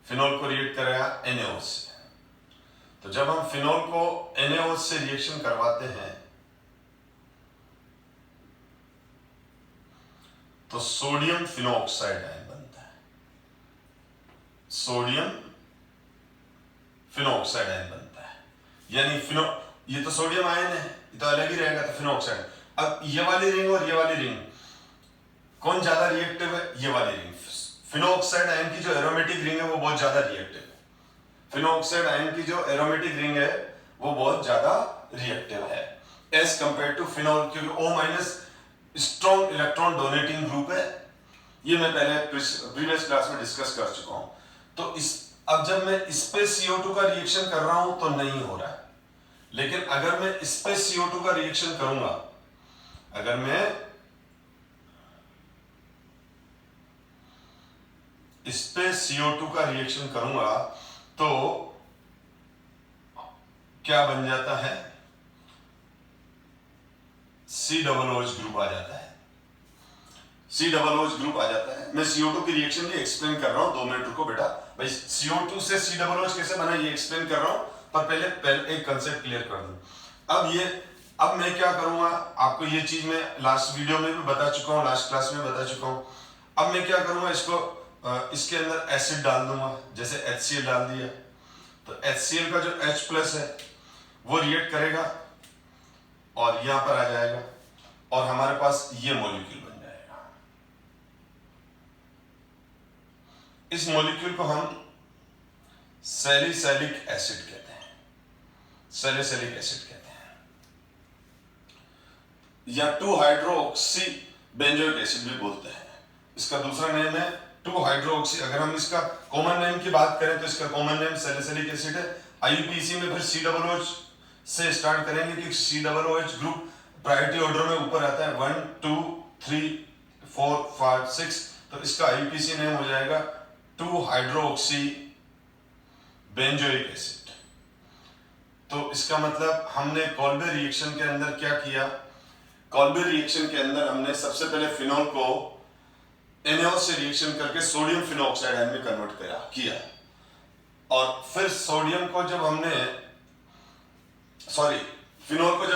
फिनोल को रिएक्ट कराया NaOH से। तो जब हम फिनोल को NaOH से रिएक्शन करवाते हैं तो सोडियम फिनोऑक्साइड आयन बनता है। सोडियम फिनोऑक्साइड आयन बनता है, यानी ये तो सोडियम आयन है, ये तो अलग ही रहेगा, तो फिनोऑक्साइड। अब ये वाली रिंग और ये वाली रिंग कौन ज्यादा रिएक्टिव है? ये वाली रिंग। फिनोऑक्साइड आयन की जो एरोमेटिक रिंग है वो बहुत ज्यादा रिएक्टिव है। फिनोऑक्साइड आयन की जो एरोमेटिक रिंग है वो बहुत ज्यादा रिएक्टिव है एज कंपेयर टू फिनोल, क्योंकि O- strong electron donating group है। ये मैं पहले प्रीवियस क्लास में डिस्कस कर चुका हूं। तो अब जब मैं इस पे CO2 का रिएक्शन कर रहा हूं तो नहीं हो रहा है, लेकिन अगर मैं इस पे CO2 का रिएक्शन करूंगा अगर मैं इस पे CO2 का रिएक्शन करूंगा तो क्या बन जाता है, COOH ग्रुप आ जाता है। COOH ग्रुप आ जाता है। मैं CO2 की रिएक्शन भी एक्सप्लेन कर रहा हूं, 2 मिनट रुको बेटा। भाई CO2 से COOH कैसे बना ये एक्सप्लेन कर रहा हूं, पर पहले एक कंसेप्ट क्लियर कर दूं। अब मैं क्या करूंगा, आपको ये चीज मैं लास्ट वीडियो में भी बता चुका हूं, लास्ट क्लास में बता चुका हूं। अब मैं क्या करूंगा, इसके अंदर एसिड डाल दूंगा, जैसे HCl डाल दिया तो HCl का जो H+ है वो रिएक्ट करेगा और यहां पर आ जाएगा और हमारे पास ये मॉलिक्यूल बन जाएगा। इस मॉलिक्यूल को हम सैलिसिलिक एसिड कहते हैं, सैलिसिलिक एसिड कहते हैं, या 2-हाइड्रोक्सी बेंजोइक एसिड भी बोलते हैं। इसका दूसरा नेम है 2-हाइड्रोक्सी। अगर हम इसका कॉमन नेम की बात करें तो इसका कॉमन नेम सैलिसिलिक एसिड है। IUPAC में फिर COOH से स्टार्ट करेंगे कि COOH ग्रुप प्रायोरिटी ऑर्डर में ऊपर आता है 1 2 3 4 5 6, तो इसका IUPAC नेम हो जाएगा 2-हाइड्रोक्सी बेंजोइक एसिड। तो इसका मतलब हमने कॉल्बे रिएक्शन के अंदर क्या किया, कॉल्बे रिएक्शन के अंदर हमने सबसे पहले फिनॉल को NaOH से रिएक्शन करके सोडियम फिनोक्साइड आयन में कन्वर्ट किया और फिर फिनॉल को जब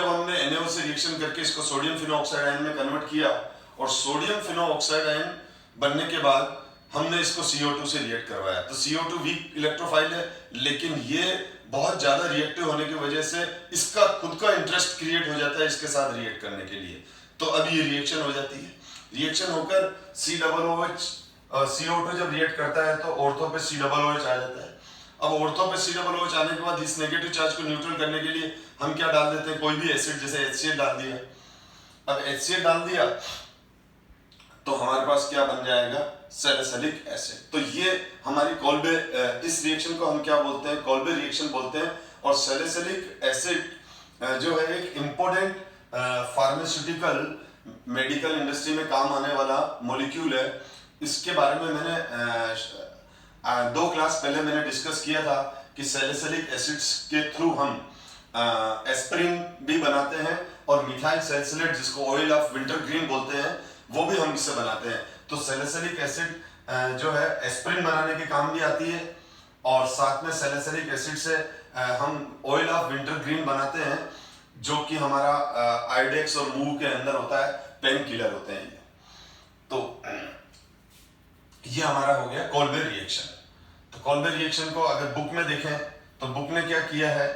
हमने NaOH से रिएक्शन करके इसको सोडियम फिनोक्साइड आयन में कन्वर्ट किया और सोडियम फिनोक्साइड आयन बनने के बाद हमने इसको CO2 से रिएक्ट करवाया। तो CO2 वीक इलेक्ट्रोफाइल है, लेकिन ये बहुत ज्यादा रिएक्टिव होने की वजह से इसका खुद का इंटरेस्ट क्रिएट हो जाता है इसके साथ रिएक्ट करने के लिए। तो अब ये रिएक्शन हो जाती है, रिएक्शन होकर COOH CO2 जब रिएक्ट करता है तो ऑर्थो पे COOH आ जाता है। अब ऑर्थो पे COOH आने के बाद इस नेगेटिव चार्ज को न्यूट्रल करने के लिए हम क्या डाल देते हैं, कोई भी एसिड, जैसे HCl डाल दिया। अब HCl डाल दिया तो हमारे पास क्या बन जाएगा, सैलिसिलिक एसिड। तो ये हमारी कॉल्बे, इस रिएक्शन को हम क्या बोलते हैं, कॉल्बे रिएक्शन बोलते हैं। और सैलिसिलिक एसिड जो है एक इंपॉर्टेंट फार्मास्यूटिकल मेडिकल इंडस्ट्री में काम आने वाला मॉलिक्यूल है। इसके बारे में मैंने 2 क्लास पहले मैंने डिस्कस किया था कि सैलिसिलिक एसिड्स के थ्रू हम एस्पिरिन भी बनाते हैं और मिथाइल सैलिसिलेट, जिसको ऑयल ऑफ विंटर ग्रीन बोलते हैं, वो भी हम इससे बनाते हैं। तो सैलिसिलिक एसिड जो है एस्पिरिन बनाने के काम भी आती है और साथ में सैलिसिलिक एसिड से हम ऑयल ऑफ विंटर ग्रीन बनाते हैं, जो कि हमारा आइडेक्स और मूव के अंदर होता है, पेन किलर होते हैं। तो ये हमारा हो गया कॉल्बे रिएक्शन। तो कॉल्बे रिएक्शन को अगर बुक में देखें तो बुक ने क्या किया है,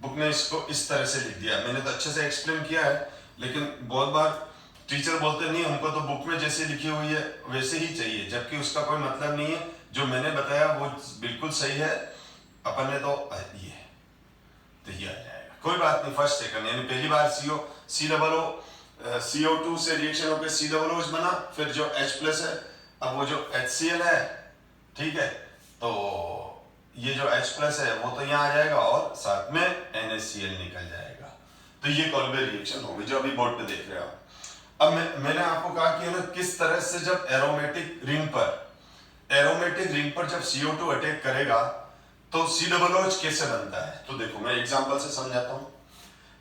बुक ने इसको इस तरह से लिख दिया। मैंने तो अच्छे से एक्सप्लेन किया है, लेकिन बहुत बार टीचर बोलते नहीं, हमको तो बुक में जैसे लिखी हुई है वैसे ही चाहिए, जबकि उसका कोई मतलब नहीं है। जो मैंने बताया वो बिल्कुल सही है, अपन ने तो ये आ जाएगा, कोई बात नहीं। फर्स्ट सेकंड यानी पहली बार CO2 से रिएक्शन होकर COOH बना, फिर जो H+ है, अब वो जो HCl है, ठीक है, तो ये जो H+ है वो तो यहाँ आ जाएगा और साथ में NaCl निकल जाएगा। तो ये कॉल्बे रिएक्शन होगी जो अभी बोर्ड पे देख रहे हो। अब मैंने आपको कहा कि ना किस तरह से जब एरोमेटिक रिंग पर जब CO2 अटैक करेगा तो COOH कैसे बनता है। तो देखो मैं एग्जांपल से समझाता हूं।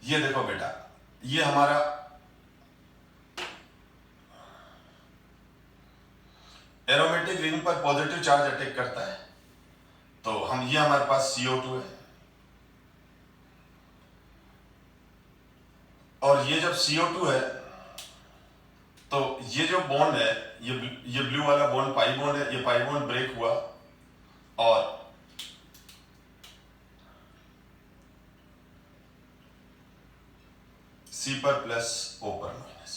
ये देखो बेटा, ये हमारा एरोमेटिक रिंग पर पॉजिटिव चार्ज अटैक करता है, तो ये हमारे पास CO2 है और ये जब CO2 है तो ये जो बॉन्ड है, ये ब्लू वाला बॉन्ड पाई बॉन्ड है, ये पाई बॉन्ड ब्रेक हुआ और C पर प्लस O पर माइनस,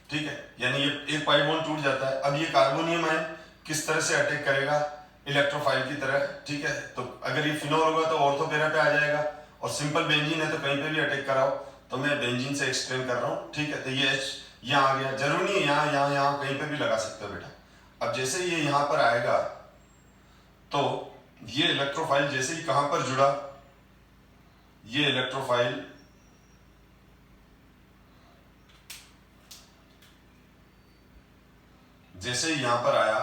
ठीक है, यानी ये एक पाई बॉन्ड टूट जाता है। अब ये कार्बोनियम आयन किस तरह से अटैक करेगा, इलेक्ट्रोफाइल की तरह, ठीक है। तो अगर ये फिनॉल होगा तो ऑर्थो पैरा पे आ जाएगा और सिंपल बेंजीन है तो कहीं पे भी अटैक कराओ। तो मैं बेंजीन से एक्सप्लेन कर रहा हूँ, ठीक है। तो ये H यहाँ आ गया, जरूरी नहीं है यहाँ कहीं पे भी लगा सकते हो बेटा। अब जैसे ये यहाँ पर आएगा तो ये इलेक्ट्रोफाइल जैसे ही कहां पर जुड़ा, ये इलेक्ट्रोफाइल जैसे यहां पर आया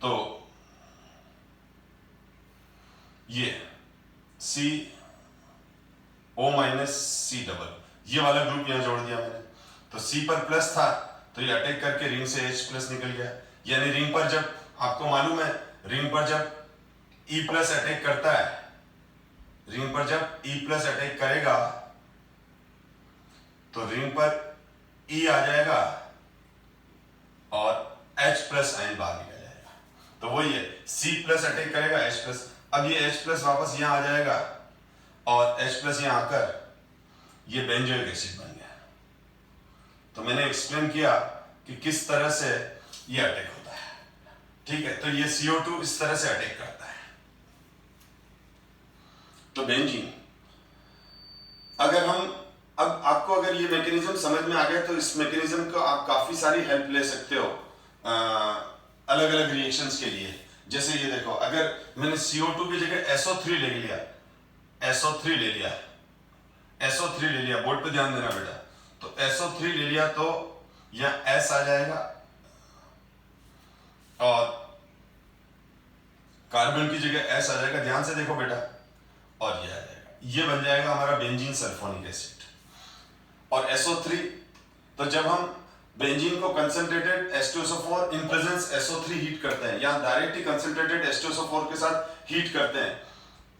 तो ये CO- ये वाला ग्रुप यहां जोड़ दिया मैंने, तो C पर प्लस था तो ये अटैक करके रिंग से H प्लस निकल गया। यानी रिंग पर जब आपको मालूम है, रिंग पर जब E प्लस अटैक करता है, रिंग पर जब E प्लस अटैक करेगा तो रिंग पर E आ जाएगा और H प्लस आयन बाहर निकल जाएगा। तो वही है, C प्लस अटैक करेगा H प्लस, अब ये H प्लस वापस यहां आ जाएगा और H प्लस यहां आकर ये बेंजोइक एसिड बन गया। तो मैंने एक्सप्लेन किया कि किस तरह से ये अटैक होता है। ठीक है, तो ये CO2 इस तरह से अटैक करता है। तो बेंजीन, अगर हम अब आपको अगर ये मैकेनिज्म समझ में आ गया तो इस मैकेनिज्म को आप काफी सारी हेल्प ले सकते हो अलग अलग रिएक्शंस के लिए। जैसे ये देखो, अगर मैंने CO2 की जगह SO3 ले लिया, SO3 ले लिया, SO3 ले लिया, बोर्ड पे ध्यान देना बेटा, तो SO3 ले लिया तो यहां S आ जाएगा और कार्बन की जगह S आ जाएगा, ध्यान से देखो बेटा, और ये आ जाएगा, ये बन जाएगा हमारा बेंजीन सल्फोनिक एसिड। और SO3, तो जब हम बेंजीन को concentrated H2SO4 in presence SO3 heat करते हैं, या डायरेक्ट ही कंसंट्रेटेड H2SO4 के साथ हीट करते हैं,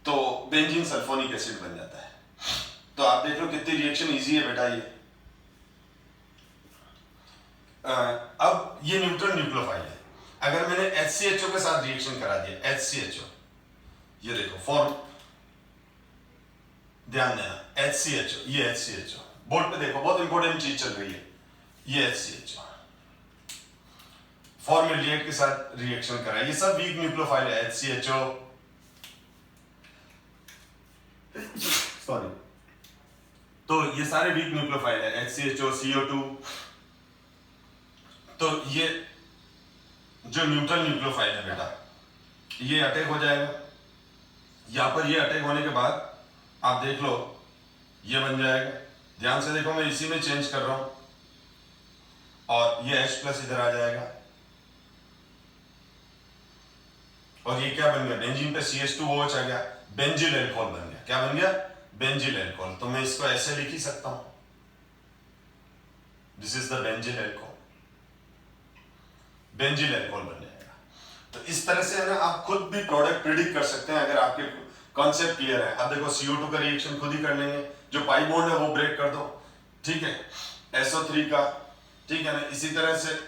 तो बेंजीन सल्फोनिक एसिड बन जाता है। तो आप देख लो कितनी रिएक्शन इजी है बेटा ये। अब ये न्यूट्रल न्यूक्लियोफाइल है। अगर मैंने HCHO के साथ रिएक्शन करा दिया, HCHO, ये देखो फॉर्म, ध्यान देना, HCHO, ये HCHO, बोर्ड पे देखो, बहुत इंपॉर्टेंट चीज चल रही है, ये HCHO फॉर्मेल्डिहाइड के साथ रिएक्शन करा, ये सब वीक न्यूक्लियोफाइल है, HCHO, सॉरी, तो ये सारे वीक न्यूक्लियोफाइल है, HCHO, CO2। तो ये जो न्यूट्रल न्यूक्लियोफाइल है बेटा, ये अटैक हो जाएगा, यहां पर ये अटैक होने के बाद आप देख लो ये बन जाएगा, ध्यान से देखो, मैं इसी में चेंज कर रहा हूं, और ये H प्लस इधर आ जाएगा, और ये क्या बन गया, बेंजीन पे CH2OH आ गया, बेंजिल एल्कोहल बन गया। क्या बन गया? Benzyl alcohol. तो मैं इसको ऐसे लिख ही सकता हूं, this is the benzyl alcohol, benzyl alcohol बन जाएगा। तो इस तरह से है ना, आप खुद भी प्रोडक्ट प्रिडिक्ट कर सकते हैं अगर आपके कॉन्सेप्ट क्लियर है। अब देखो CO2 का रिएक्शन खुद ही कर लेंगे, जो पाई बॉन्ड है वो ब्रेक कर दो, ठीक है, SO3 का, ठीक है ना। इसी तरह से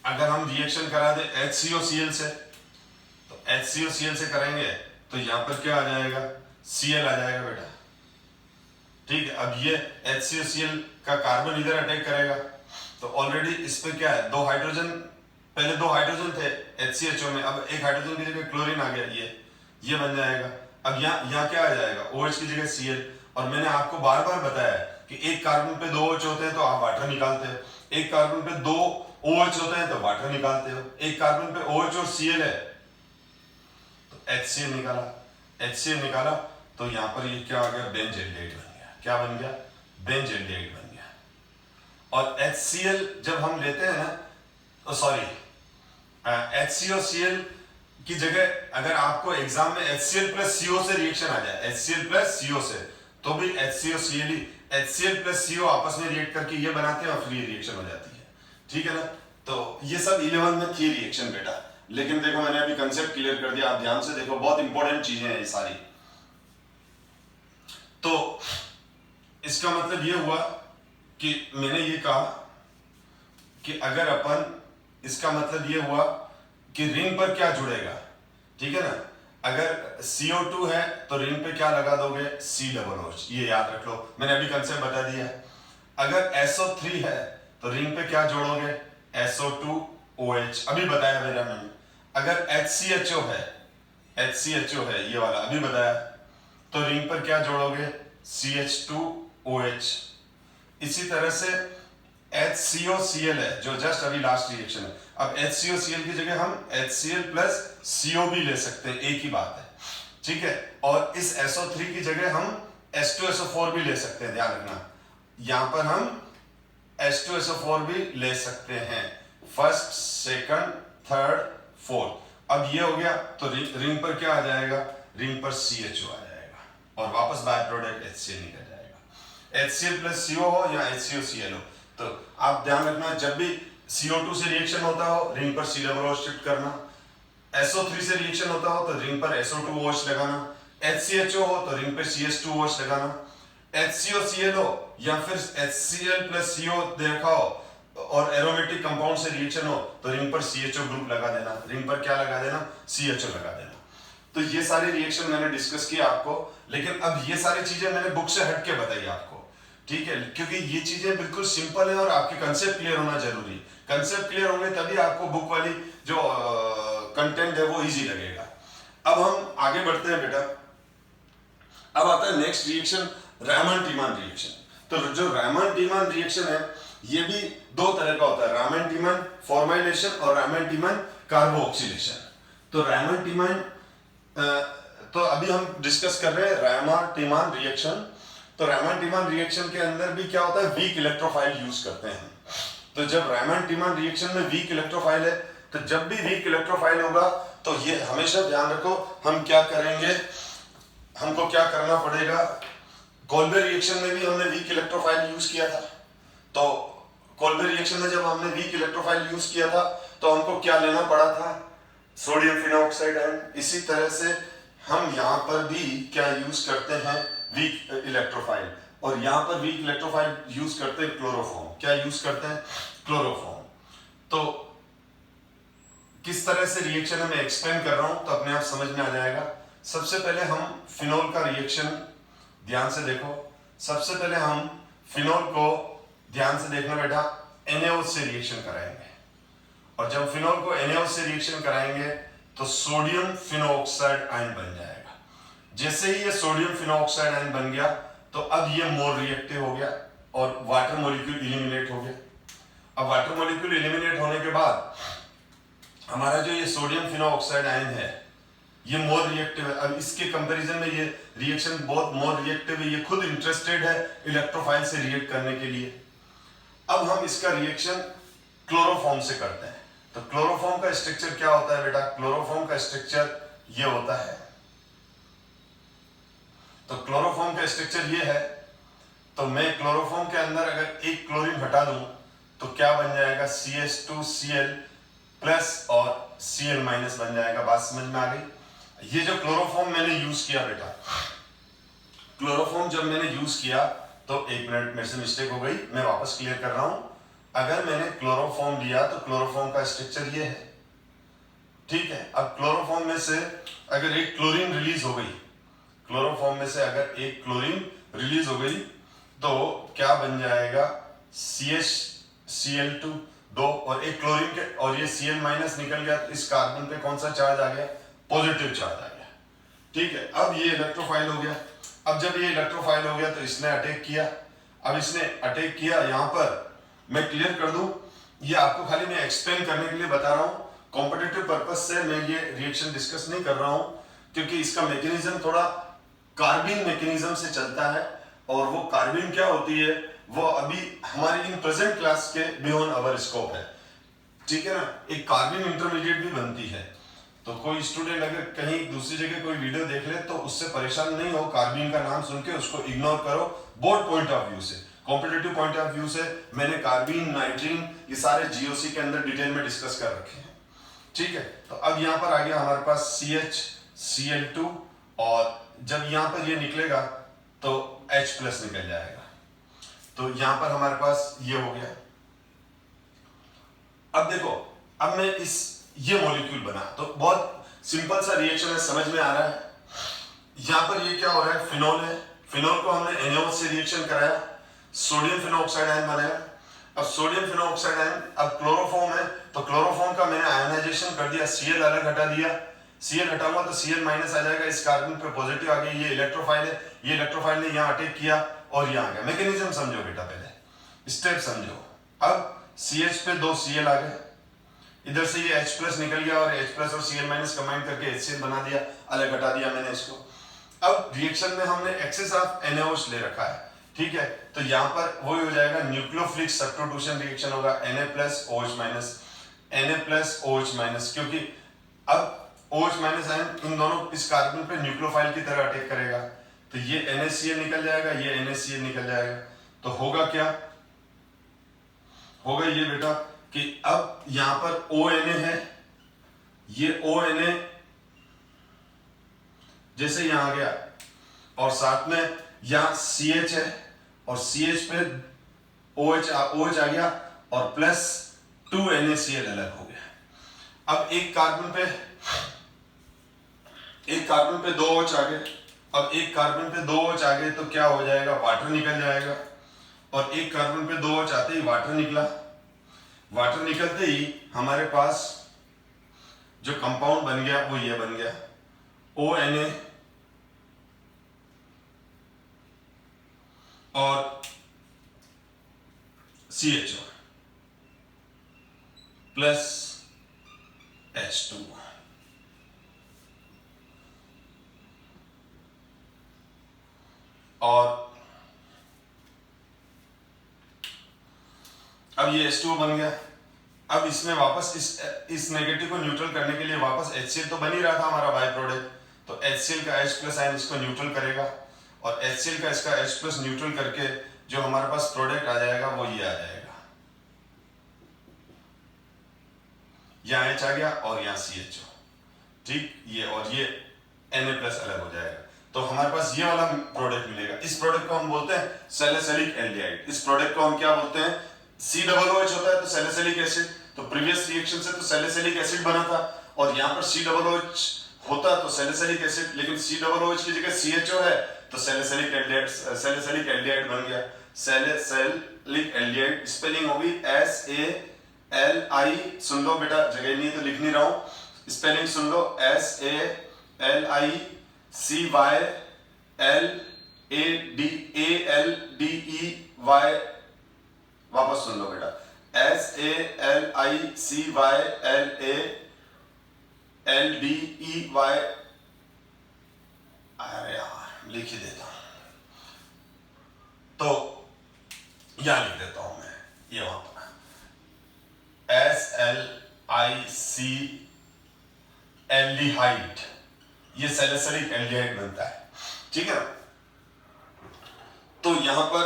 अगर हम रिएक्शन करा दे HCOCl से, तो HCOCl से करेंगे तो यहां पर क्या आ जाएगा, Cl आ जाएगा बेटा, ठीक है। अब ये HCOCl का कार्बन इधर अटैक करेगा, तो ऑलरेडी इस पे क्या है, दो हाइड्रोजन, पहले दो हाइड्रोजन थे HCHO में, अब एक हाइड्रोजन की जगह क्लोरीन आ गया, ये बन जाएगा। अब यहाँ क्या आ जाएगा, OH की जगह Cl। और मैंने आपको बार बार बताया कि एक कार्बन पे दो OH होते हैं तो आप वाटर निकालते हो, एक कार्बन पे दो OH होते हैं तो वाटर निकालते हो, एक कार्बन पे OH और Cl है तो HCl निकाला, HCl निकाला तो यहाँ पर ये क्या आ गया, बेंजल्डिहाइड बन गया। क्या बन गया? बेंजल्डिहाइड बन गया। और HCl जब हम लेते हैं ना, सॉरी, HCOCl की जगह अगर आपको एग्जाम में HCl प्लस CO से रिएक्शन आ जाए, HCl प्लस CO से, तो भी HCOCl ही, HCl प्लस CO आपस में रिएक्ट करके ये बनाते हैं और फ्री रिएक्शन हो जाती है, ठीक है ना। तो ये सब 11 में थी रिएक्शन बेटा, लेकिन देखो मैंने अभी कंसेप्ट क्लियर कर दिया, आप ध्यान से देखो, बहुत इंपॉर्टेंट चीजें हैं ये सारी। तो इसका मतलब ये हुआ कि मैंने ये कहा कि अगर अपन, इसका मतलब ये हुआ कि रिंग पर क्या जुड़ेगा, ठीक है ना। अगर CO2 है तो रिंग पे क्या लगा दोगे, C-OH, ये याद रख लो, मैंने अभी कंसेप्ट बता दिया। अगर SO3 है तो रिंग पे क्या जोड़ोगे, SO2OH, अभी बताया मेरा मैंने। अगर HCHO है ये वाला, अभी बताया, तो रिंग पर क्या जोड़ोगे, CH2OH। इसी तरह से HCOCl है जो जस्ट अभी लास्ट रिएक्शन है, अब HCOCl की जगह हम HCl प्लस CO भी ले सकते हैं, एक ही बात है, ठीक है। और इस SO3 की जगह हम H2SO4 भी ले सकते हैं, ध्यान रखना, यहां पर हम H2SO4 भी ले सकते हैं, फर्स्ट, सेकंड, थर्ड, फोर्थ। अब ये हो गया तो रिंग पर क्या आ जाएगा, रिंग पर CHO आ जाएगा और वापस बाय प्रोडक्ट HCl निकल जाएगा। HCl प्लस CO हो या HCO-Cl हो, तो आप ध्यान रखना जब भी CO2 से रिएक्शन होता हो रिंग पर C-OH शिफ्ट करना, SO3 से रिएक्शन होता हो तो रिंग पर SO2OH लगाना, HCHO हो तो रिंग पर CH2OH लगाना, HCO-Cl हो या फिर HCl प्लस CO देखा हो और एरोमेटिक कंपाउंड से रिएक्शन हो तो रिंग पर CHO ग्रुप लगा देना, रिंग पर क्या लगा देना, CHO लगा देना। तो ये सारे रिएक्शन मैंने डिस्कस किया आपको, लेकिन अब ये सारी चीजें मैंने बुक से हट के बताई आपको, ठीक है, क्योंकि ये चीजें बिल्कुल सिंपल है और आपके कंसेप्ट क्लियर होना जरूरी। कंसेप्ट क्लियर होंगे तभी आपको बुक वाली जो कंटेंट है वो इजी लगेगा। अब हम आगे बढ़ते हैं बेटा। अब आता है नेक्स्ट रिएक्शन, रामन-टीमन रिएक्शन। तो जो रामन-टीमन रिएक्शन है ये भी दो तरह का होता है, रामन-टीमन फॉर्माइलेशन और रामन-टीमन कार्बोक्सिलेशन। तो रामन-टीमन तो अभी हम डिस्कस कर रहे हैं रामन-टीमन रिएक्शन। तो रामन-टीमन रिएक्शन के अंदर भी क्या होता है, वीक इलेक्ट्रोफाइल यूज करते हैं। तो जब रामन-टीमन रिएक्शन में वीक इलेक्ट्रोफाइल है, तो जब भी वीक इलेक्ट्रोफाइल होगा तो ये हमेशा ध्यान रखो, हम क्या करेंगे, हमको क्या करना पड़ेगा। कोल्बे रिएक्शन में भी हमने वीक इलेक्ट्रोफाइल यूज किया था। तो कोल्बे रिएक्शन में जब हमने वीक इलेक्ट्रोफाइल यूज किया था तो हमको क्या लेना पड़ा था, सोडियम फिनोक्साइड आयन। इसी तरह से हम यहाँ पर भी क्या यूज करते हैं, वीक इलेक्ट्रोफाइल, और यहाँ पर वीक इलेक्ट्रोफाइल यूज करते हैं क्लोरोफॉर्म। क्या यूज करते हैं, क्लोरोफॉर्म। तो किस तरह से रिएक्शन है मैं एक्सप्लेन कर रहा हूं तो अपने आप समझ में आ जाएगा। सबसे पहले हम फिनोल का रिएक्शन ध्यान से देखो। सबसे पहले हम फिनोल को ध्यान से देखना बेटा, NaOH से रिएक्शन कराएंगे, और जब फिनोल को NaOH से रिएक्शन कराएंगे तो सोडियम फिनोक्साइड आयन बन जाएगा। जैसे ही ये सोडियम फिनोक्साइड आयन बन गया तो अब ये मोर रिएक्टिव हो गया और वाटर मॉलिक्यूल इलिमिनेट हो गया। अब वाटर मॉलिक्यूल इलिमिनेट होने के बाद हमारा जो ये सोडियम फिनोक्साइड आयन है ये मोर रिएक्टिव है। अब इसके कंपैरिजन में ये रिएक्शन बहुत मोर रिएक्टिव है, ये खुद इंटरेस्टेड है इलेक्ट्रोफाइल से रिएक्ट करने के लिए। अब हम इसका रिएक्शन क्लोरोफॉर्म से करते हैं। तो क्लोरोफॉर्म का स्ट्रक्चर क्या होता है बेटा, क्लोरोफॉर्म का स्ट्रक्चर ये होता है। तो क्लोरोफॉर्म का स्ट्रक्चर ये है। तो मैं क्लोरोफॉर्म के अंदर अगर एक क्लोरीन हटा दूं तो क्या बन जाएगा, CH2Cl प्लस और Cl माइनस बन जाएगा। बात समझ में आ गई। ये जो क्लोरोफॉर्म मैंने यूज किया बेटा, क्लोरोफॉर्म जब मैंने यूज किया तो एक मिनट मेरे से मिस्टेक हो गई, मैं वापस क्लियर कर रहा हूं। अगर मैंने क्लोरोफॉर्म लिया तो क्लोरोफॉर्म का स्ट्रक्चर ये है, ठीक है। अब क्लोरोफॉर्म में से अगर एक क्लोरीन रिलीज हो गई, क्लोरोफॉर्म में से अगर एक क्लोरीन रिलीज हो गई तो क्या बन जाएगा, CH Cl2 दो, और एक क्लोरीन के, और ये Cl माइनस निकल गया तो इस कार्बन पे कौन सा चार्ज आ गया, पॉजिटिव चार्ज आ गया, ठीक है। अब ये इलेक्ट्रोफाइल हो गया। अब जब ये इलेक्ट्रोफाइल हो गया तो इसने अटैक किया। अब इसने अटैक किया, यहां पर मैं क्लियर कर दूं, ये आपको खाली मैं एक्सप्लेन करने के लिए बता रहा हूं, कॉम्पिटिटिव पर्पस से मैं ये रिएक्शन डिस्कस नहीं कर रहा हूं, क्योंकि इसका मैकेनिज्म थोड़ा कार्बिन मैकेनिज्म से चलता है, और वो कार्बिन क्या होती है वो अभी हमारी इन प्रेजेंट क्लास के बियॉन्ड अवर स्कोप है, ठीक है ना। एक कार्बिन इंटरमीडिएट भी बनती है। तो कोई स्टूडेंट अगर कहीं दूसरी जगह कोई वीडियो देख ले तो उससे परेशान नहीं हो, कार्बिन का नाम सुन के उसको इग्नोर करो। बोर्ड पॉइंट ऑफ व्यू से, कॉम्पिटिटिव पॉइंट ऑफ व्यू से मैंने कार्बिन, नाइट्रीन, ये सारे GOC के अंदर डिटेल में डिस्कस कर रखे हैं, ठीक है। तो अब यहाँ पर आ गया हमारे पास CH Cl2, और जब यहाँ पर ये निकलेगा तो H प्लस निकल जाएगा। तो यहाँ पर हमारे पास ये हो गया। अब देखो, अब मैं ये मॉलिक्यूल बना, तो बहुत सिंपल सा रिएक्शन है, समझ में आ रहा है। यहाँ पर ये क्या हो रहा है, फिनोल है। फिनोल को हमने NaOH से रिएक्शन कराया, सोडियम फिनोक्साइड आयन बनाया। अब सोडियम फिनोक्साइड आयन, अब क्लोरोफॉर्म है तो क्लोरोफॉर्म का मैंने आयनाइजेशन कर दिया, Cl अलग हटा दिया। Cl हटाऊंगा तो Cl माइनस आ जाएगा, इस कार्बन पे पॉजिटिव आ गई। ये इलेक्ट्रोफाइल है, ये इलेक्ट्रोफाइल ने यहाँ अटैक किया और यहाँ आ गया। मैकेनिज्म समझो बेटा, पहले स्टेप समझो। अब CH पे दो Cl आ गए, इधर से ये H प्लस निकल गया और H प्लस और Cl माइनस कंबाइन करके HCl बना दिया, अलग हटा दिया मैंने इसको। अब रिएक्शन में हमने एक्सेस ऑफ NaOH ले रखा है, ठीक है, तो यहाँ पर वो हो जाएगा न्यूक्लियोफिलिक सब्स्टिट्यूशन रिएक्शन होगा Na plus OH minus, Na plus OH minus, क्योंकि अब OH माइनस आयन इन दोनों इस कार्बन पे न्यूक्लियोफाइल की तरह अटैक करेगा, तो ये NaCl निकल जाएगा, ये NaCl निकल जाएगा। तो होगा क्या, होगा ये बेटा कि अब यहां पर ONA है, ये ONA जैसे यहां आ गया और साथ में यहां CH है और CH पे OH आ गया और प्लस 2 NaCl अलग हो गया। अब एक कार्बन पे 2 OH आ गए, अब एक कार्बन पे 2 OH आ गए तो क्या हो जाएगा, वाटर निकल जाएगा, और एक कार्बन पे 2 OH आते ही वाटर निकला, वाटर निकलते ही हमारे पास जो कंपाउंड बन गया वो ये बन गया ONA और CHO प्लस H2। और अब ये H2O बन गया। अब इसमें वापस इस नेगेटिव को न्यूट्रल करने के लिए वापस HCl तो बन ही रहा था हमारा बाय प्रोडक्ट, तो HCl का H प्लस आयन इसको न्यूट्रल करेगा और HCl का इसका H प्लस न्यूट्रल करके जो हमारे पास प्रोडक्ट आ जाएगा वो ये आ जाएगा, यहाँ H आ गया और यहाँ CHO, ठीक, ये और ये Na प्लस अलग हो जाएगा, तो हमारे पास ये वाला प्रोडक्ट मिलेगा। इस प्रोडक्ट को हम बोलते हैं सैलिसिलिक एल्डिहाइड। इस प्रोडक्ट को हम क्या बोलते हैं, COOH होता है तो सैलिसिलिक एसिड, तो प्रीवियस रिएक्शन से तो सैलिसिलिक एसिड बना था और यहाँ पर COOH होता तो सैलिसिलिक एसिड, लेकिन COOH की जगह CHO है तो सैलिसिलिक एल्डिहाइड बन गया। सैलिसिलिक एल्डिहाइड स्पेलिंग होगी SALI, सुन लो बेटा, जगह नहीं है तो लिख नहीं रहा हूं, स्पेलिंग सुन लो, SALICYLADEY, वापस सुन लो बेटा, SALICYLADEY, अरे यार लिख ही देता हूं, तो यहां लिख देता हूं मैं, ये वहां पर SLIC एल्डिहाइड, ये सैलिसिलिक एल्डिहाइड बनता है, ठीक है। तो यहां पर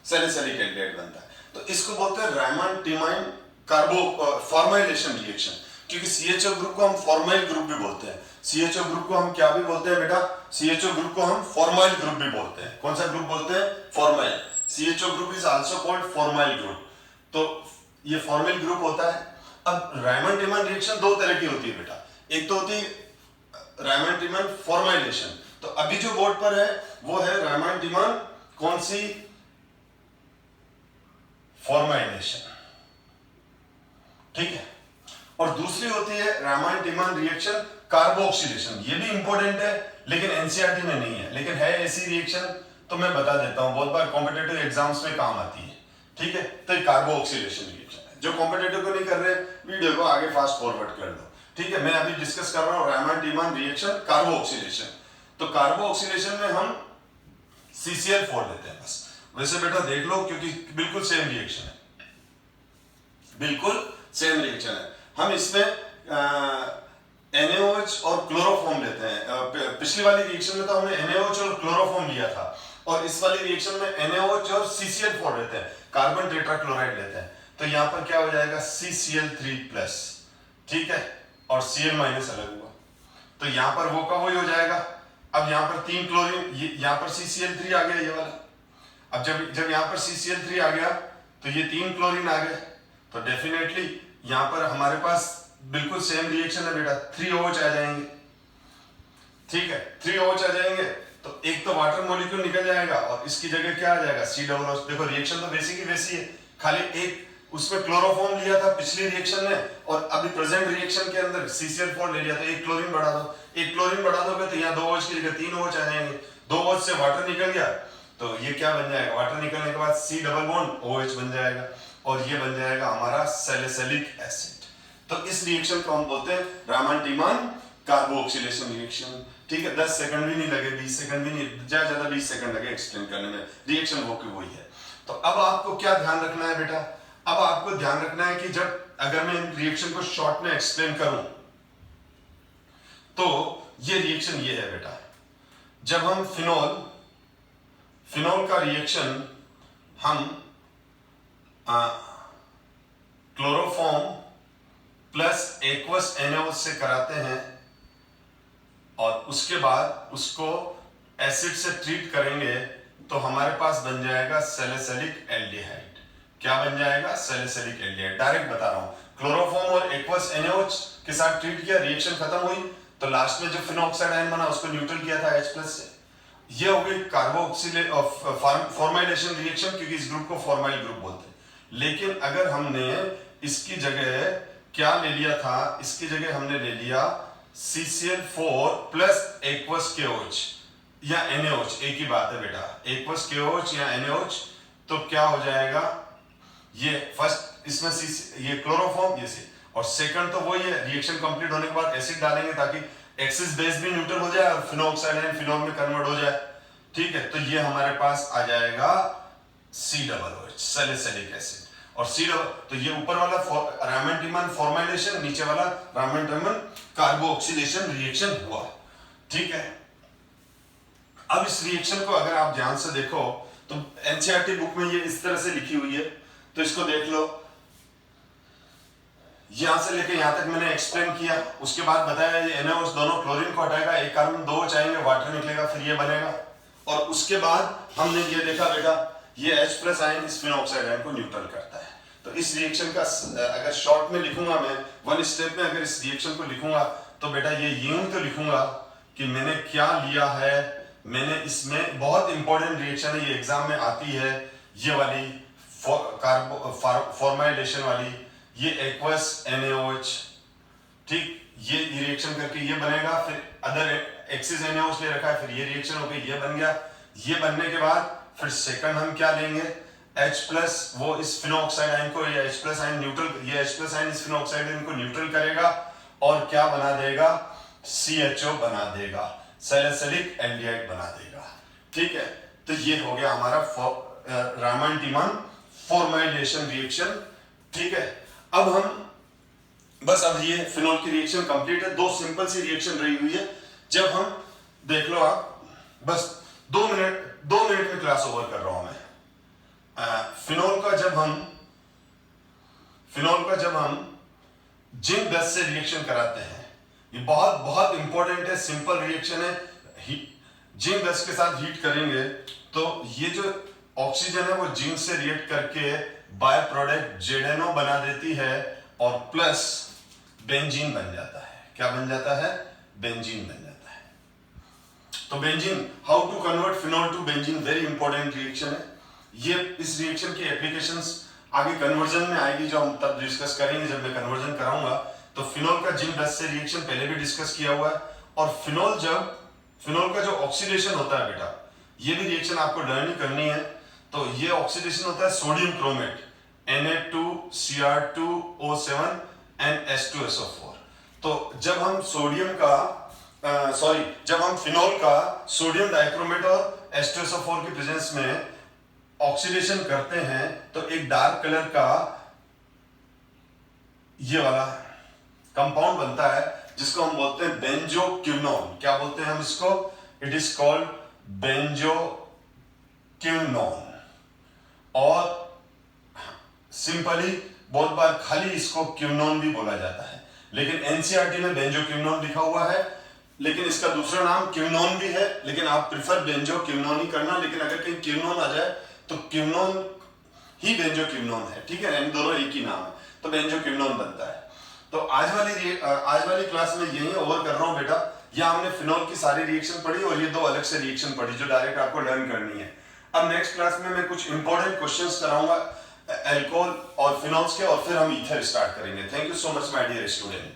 सैलिसिलिक एल्डिहाइड बनता है, तो इसको बोलते हैं रायमंड-टिमाइन कार्बो फॉर्माइलेशन रिएक्शन, क्योंकि CHO ग्रुप को हम फॉर्माइल ग्रुप भी बोलते हैं। CHO ग्रुप को हम क्या भी बोलते हैं बेटा, CHO ग्रुप को हम फॉर्माइल ग्रुप भी बोलते हैं। कौन सा ग्रुप बोलते हैं, formyl. CHO group is also called formyl group, तो ये फॉर्माइल ग्रुप होता है। अब रायमंड-टिमाइन रिएक्शन दो तरह की होती है बेटा, एक तो होती है रायमंड-टिमाइन फॉर्माइलेशन, तो अभी जो बोर्ड पर है वो है रायमंड-टिमाइन कौन सी, फॉर्माइलेशन, ठीक है। और दूसरी होती है रायमंड-टिमाइन रिएक्शन कार्बोक्सिलेशन, ये भी इंपॉर्टेंट है लेकिन एनसीईआरटी में नहीं है, लेकिन है ऐसी रिएक्शन, तो मैं बता देता हूं, बहुत बार कॉम्पिटिटिव एग्जाम्स में काम आती है, ठीक है। तो ये कार्बोक्सिलेशन रिएक्शन है। जो कॉम्पिटिटिव को नहीं कर रहे वीडियो को आगे फास्ट फॉरवर्ड कर दो, ठीक है। मैं अभी डिस्कस कर रहा हूं रायमंड-टिमाइन रिएक्शन कार्बोक्सिलेशन। तो कार्बोक्सिलेशन में हम CCl4 लेते हैं बस, वैसे बेटा देख लो क्योंकि बिल्कुल सेम रिएक्शन है, बिल्कुल सेम रिएक्शन है। हम इसमें NaOH और क्लोरोफॉर्म लेते हैं। पिछली वाली रिएक्शन में तो हमने NaOH और क्लोरोफॉर्म लिया था, और इस वाली रिएक्शन में NaOH और CCl4 लेते हैं, कार्बन टेट्राक्लोराइड लेते हैं। तो यहाँ पर क्या हो जाएगा, CCl3+, ठीक है, और Cl- अलग हुआ, तो यहाँ पर वो का वही हो जाएगा। अब यहाँ पर 3 क्लोरीन, यहाँ पर CCl3 आ गया ये वाला। अब जब यहाँ पर CCl3 आ गया तो ये 3 क्लोरीन आ गए, तो डेफिनेटली यहाँ पर हमारे पास बिल्कुल सेम रिएक्शन है बेटा, 3 OH आ जाएंगे, ठीक है। 3 OH आ जाएंगे तो एक तो वाटर मॉलिक्यूल निकल जाएगा और इसकी जगह क्या आ जाएगा, COOH। देखो रिएक्शन तो वैसी की वैसी है, खाली एक उसमें क्लोरोफॉर्म लिया था पिछली रिएक्शन में, और अभी प्रेजेंट रिएक्शन के अंदर CCl4 ले लिया, तो एक क्लोरीन बढ़ा दो, एक क्लोरीन बढ़ा दोगे तो यहाँ 2 OH की जगह 3 OH आ जाएंगे। 2 OH से वाटर निकल गया तो ये क्या बन जाएगा, वाटर निकलने के बाद C डबल बॉन्ड OH बन जाएगा, और ये बन जाएगा हमारा सैलिसिलिक एसिड। तो इस रिएक्शन को हम बोलते हैं रायमंड-टिमाइन कार्बोक्सिलेशन रिएक्शन। ठीक है, 10 सेकंड भी नहीं लगे, 20 सेकंड भी नहीं, ज्यादा 20 सेकंड लगे एक्सप्लेन करने में, रिएक्शन वो की वही है। तो अब आपको क्या ध्यान रखना है बेटा, अब आपको ध्यान रखना है कि जब अगर मैं रिएक्शन को शॉर्ट में एक्सप्लेन करूं तो ये रिएक्शन ये है बेटा, जब हम फिनोल का रिएक्शन हम क्लोरोफॉर्म प्लस एक्वस NaOH से कराते हैं और उसके बाद उसको एसिड से ट्रीट करेंगे तो हमारे पास बन जाएगा सैलिसिलिक एल्डिहाइड। क्या बन जाएगा? Salicylic aldehyde. डायरेक्ट बता रहा हूं, क्लोरोफॉर्म और एक्वस NaOH के साथ ट्रीट किया, रिएक्शन खत्म हुई तो लास्ट में जो फिनोक्साइड आयन बना उसको न्यूट्रल किया था H+ से। ये हो गई कार्बोक्सिलेट फॉर्माइलेशन रिएक्शन, क्योंकि इस ग्रुप को फॉर्माइल ग्रुप बोलते हैं। लेकिन अगर हमने इसकी जगह क्या ले लिया था, इसकी जगह हमने ले लिया CCl4 प्लस एक्वस KOH या NaOH, एक ही बात है बेटा, एक्वस KOH या NaOH, तो क्या हो जाएगा, ये फर्स्ट इसमें ये क्लोरोफॉर्म ये से, और सेकंड तो वही है, रिएक्शन कंप्लीट होने के बाद एसिड डालेंगे ताकि एक्सिस बेस भी न्यूट्रल हो जाए और फिनोक्साइड आयन फिनोल में कन्वर्ट हो जाए। ठीक है, तो ये हमारे पास आ जाएगा COOH, सैलिसिलिक एसिड। और तो ये ऊपर वाला रामन-टिमन फॉर्माइलेशन, नीचे वाला रामन-टिमन कार्बोक्सिलेशन रिएक्शन हुआ। ठीक है, अब इस रिएक्शन को अगर आप ध्यान से देखो तो एनसीईआरटी बुक में ये इस तरह से लिखी हुई है, तो इसको देख लो, यहां से लेके यहां तक मैंने एक्सप्लेन किया। उसके बाद बताया ये NaOH दोनों क्लोरीन को हटाएगा, एक कार्बन दो चाहेंगे, वाटर निकलेगा, फिर ये बनेगा। और उसके बाद हमने ये देखा बेटा, ये H+ आयन इस फिनोक्साइड आयन को न्यूट्रल करता है। तो इस रिएक्शन का अगर शॉर्ट में लिखूंगा मैं, वन स्टेप में अगर इस रिएक्शन को लिखूंगा तो बेटा ये यूं तो लिखूंगा कि मैंने क्या लिया है, मैंने इसमें बहुत इंपॉर्टेंट रिएक्शन है, ये एग्जाम में आती है, ये वाली फॉर्माइलेशन वाली, ये एक्वस NaOH। ठीक, ये रिएक्शन करके ये बनेगा, फिर अदर एक्सिस NaOH ले रखा है, फिर ये रिएक्शन हो गई, ये बन गया। ये बनने के बाद फिर सेकंड हम क्या लेंगे, H+ वो इस फिनोक्साइड आयन को, ये H+ आयन न्यूट्रल, ये H+ आयन इस फिनोक्साइड आयन को न्यूट्रल करेगा और क्या बना देगा, CHO बना देगा, सैलिसिलिक एल्डिहाइड बना देगा। ठीक है, तो ये हो गया हमारा रामन-टिमन फॉर्माइलेशन रिएक्शन। ठीक है, अब हम बस अब ये फिनोल की रिएक्शन कंप्लीट है, दो सिंपल सी रिएक्शन रही हुई है। जब हम देख लो आप, बस 2 मिनट में क्लास ओवर कर रहा हूं मैं। फिनोल का जब हम जिंक 10 से रिएक्शन कराते हैं, ये बहुत बहुत इंपॉर्टेंट है, सिंपल रिएक्शन है। जिंक 10 के साथ हीट करेंगे तो ये जो ऑक्सीजन है वो जिंक से रिएक्ट करके बाय प्रोडक्ट ZNO बना देती है और प्लस बेंजीन बन जाता है। क्या बन जाता है? बेंजीन बन जाता है। तो benzene, how to convert phenol to benzene, very important reaction है ये। इस रिएक्शन की एप्लीकेशंस आगे कन्वर्जन में आएगी, जो हम तब डिस्कस करेंगे जब मैं कन्वर्जन कराऊंगा। तो फिनोल का जिंक 10 से रिएक्शन पहले भी डिस्कस किया हुआ है। और फिनोल का जो ऑक्सीडेशन होता है बेटा, ये भी रिएक्शन आपको लर्न करनी है। तो ये ऑक्सीडेशन होता है sodium chromate Na2Cr2O7 and H2SO4। तो जब हम जब हम फिनोल का सोडियम डाइक्रोमेट और H2SO4 की प्रेजेंस में ऑक्सीडेशन करते हैं तो एक डार्क कलर का ये वाला कंपाउंड बनता है जिसको हम बोलते हैं बेंजोक्विनोन। क्या बोलते हैं हम इसको? It is called benzoquinone. और सिंपली बहुत बार खाली इसको क्विनोन भी बोला जाता है, लेकिन एनसीईआरटी में बेंजोक्विनोन लिखा हुआ है, लेकिन इसका दूसरा नाम क्विनोन भी है, लेकिन आप प्रिफर बेंजोक्विनोन ही करना। लेकिन अगर कहीं क्विनोन आ जाए तो क्विनोन ही बेंजोक्विनोन है, ठीक है, इन दोनों एक ही नाम है, तो बेंजोक्विनोन बनता है। तो आज वाली क्लास में यही ओवर कर रहा हूं बेटा। यहाँ हमने फिनोल की सारी रिएक्शन पढ़ी और ये दो अलग से रिएक्शन पढ़ी जो डायरेक्ट आपको लर्न करनी है। अब नेक्स्ट क्लास में मैं कुछ इंपॉर्टेंट क्वेश्चंस कराऊंगा अल्कोहल और फिनोल्स के, और फिर हम ईथर स्टार्ट करेंगे। Thank you so much my dear student.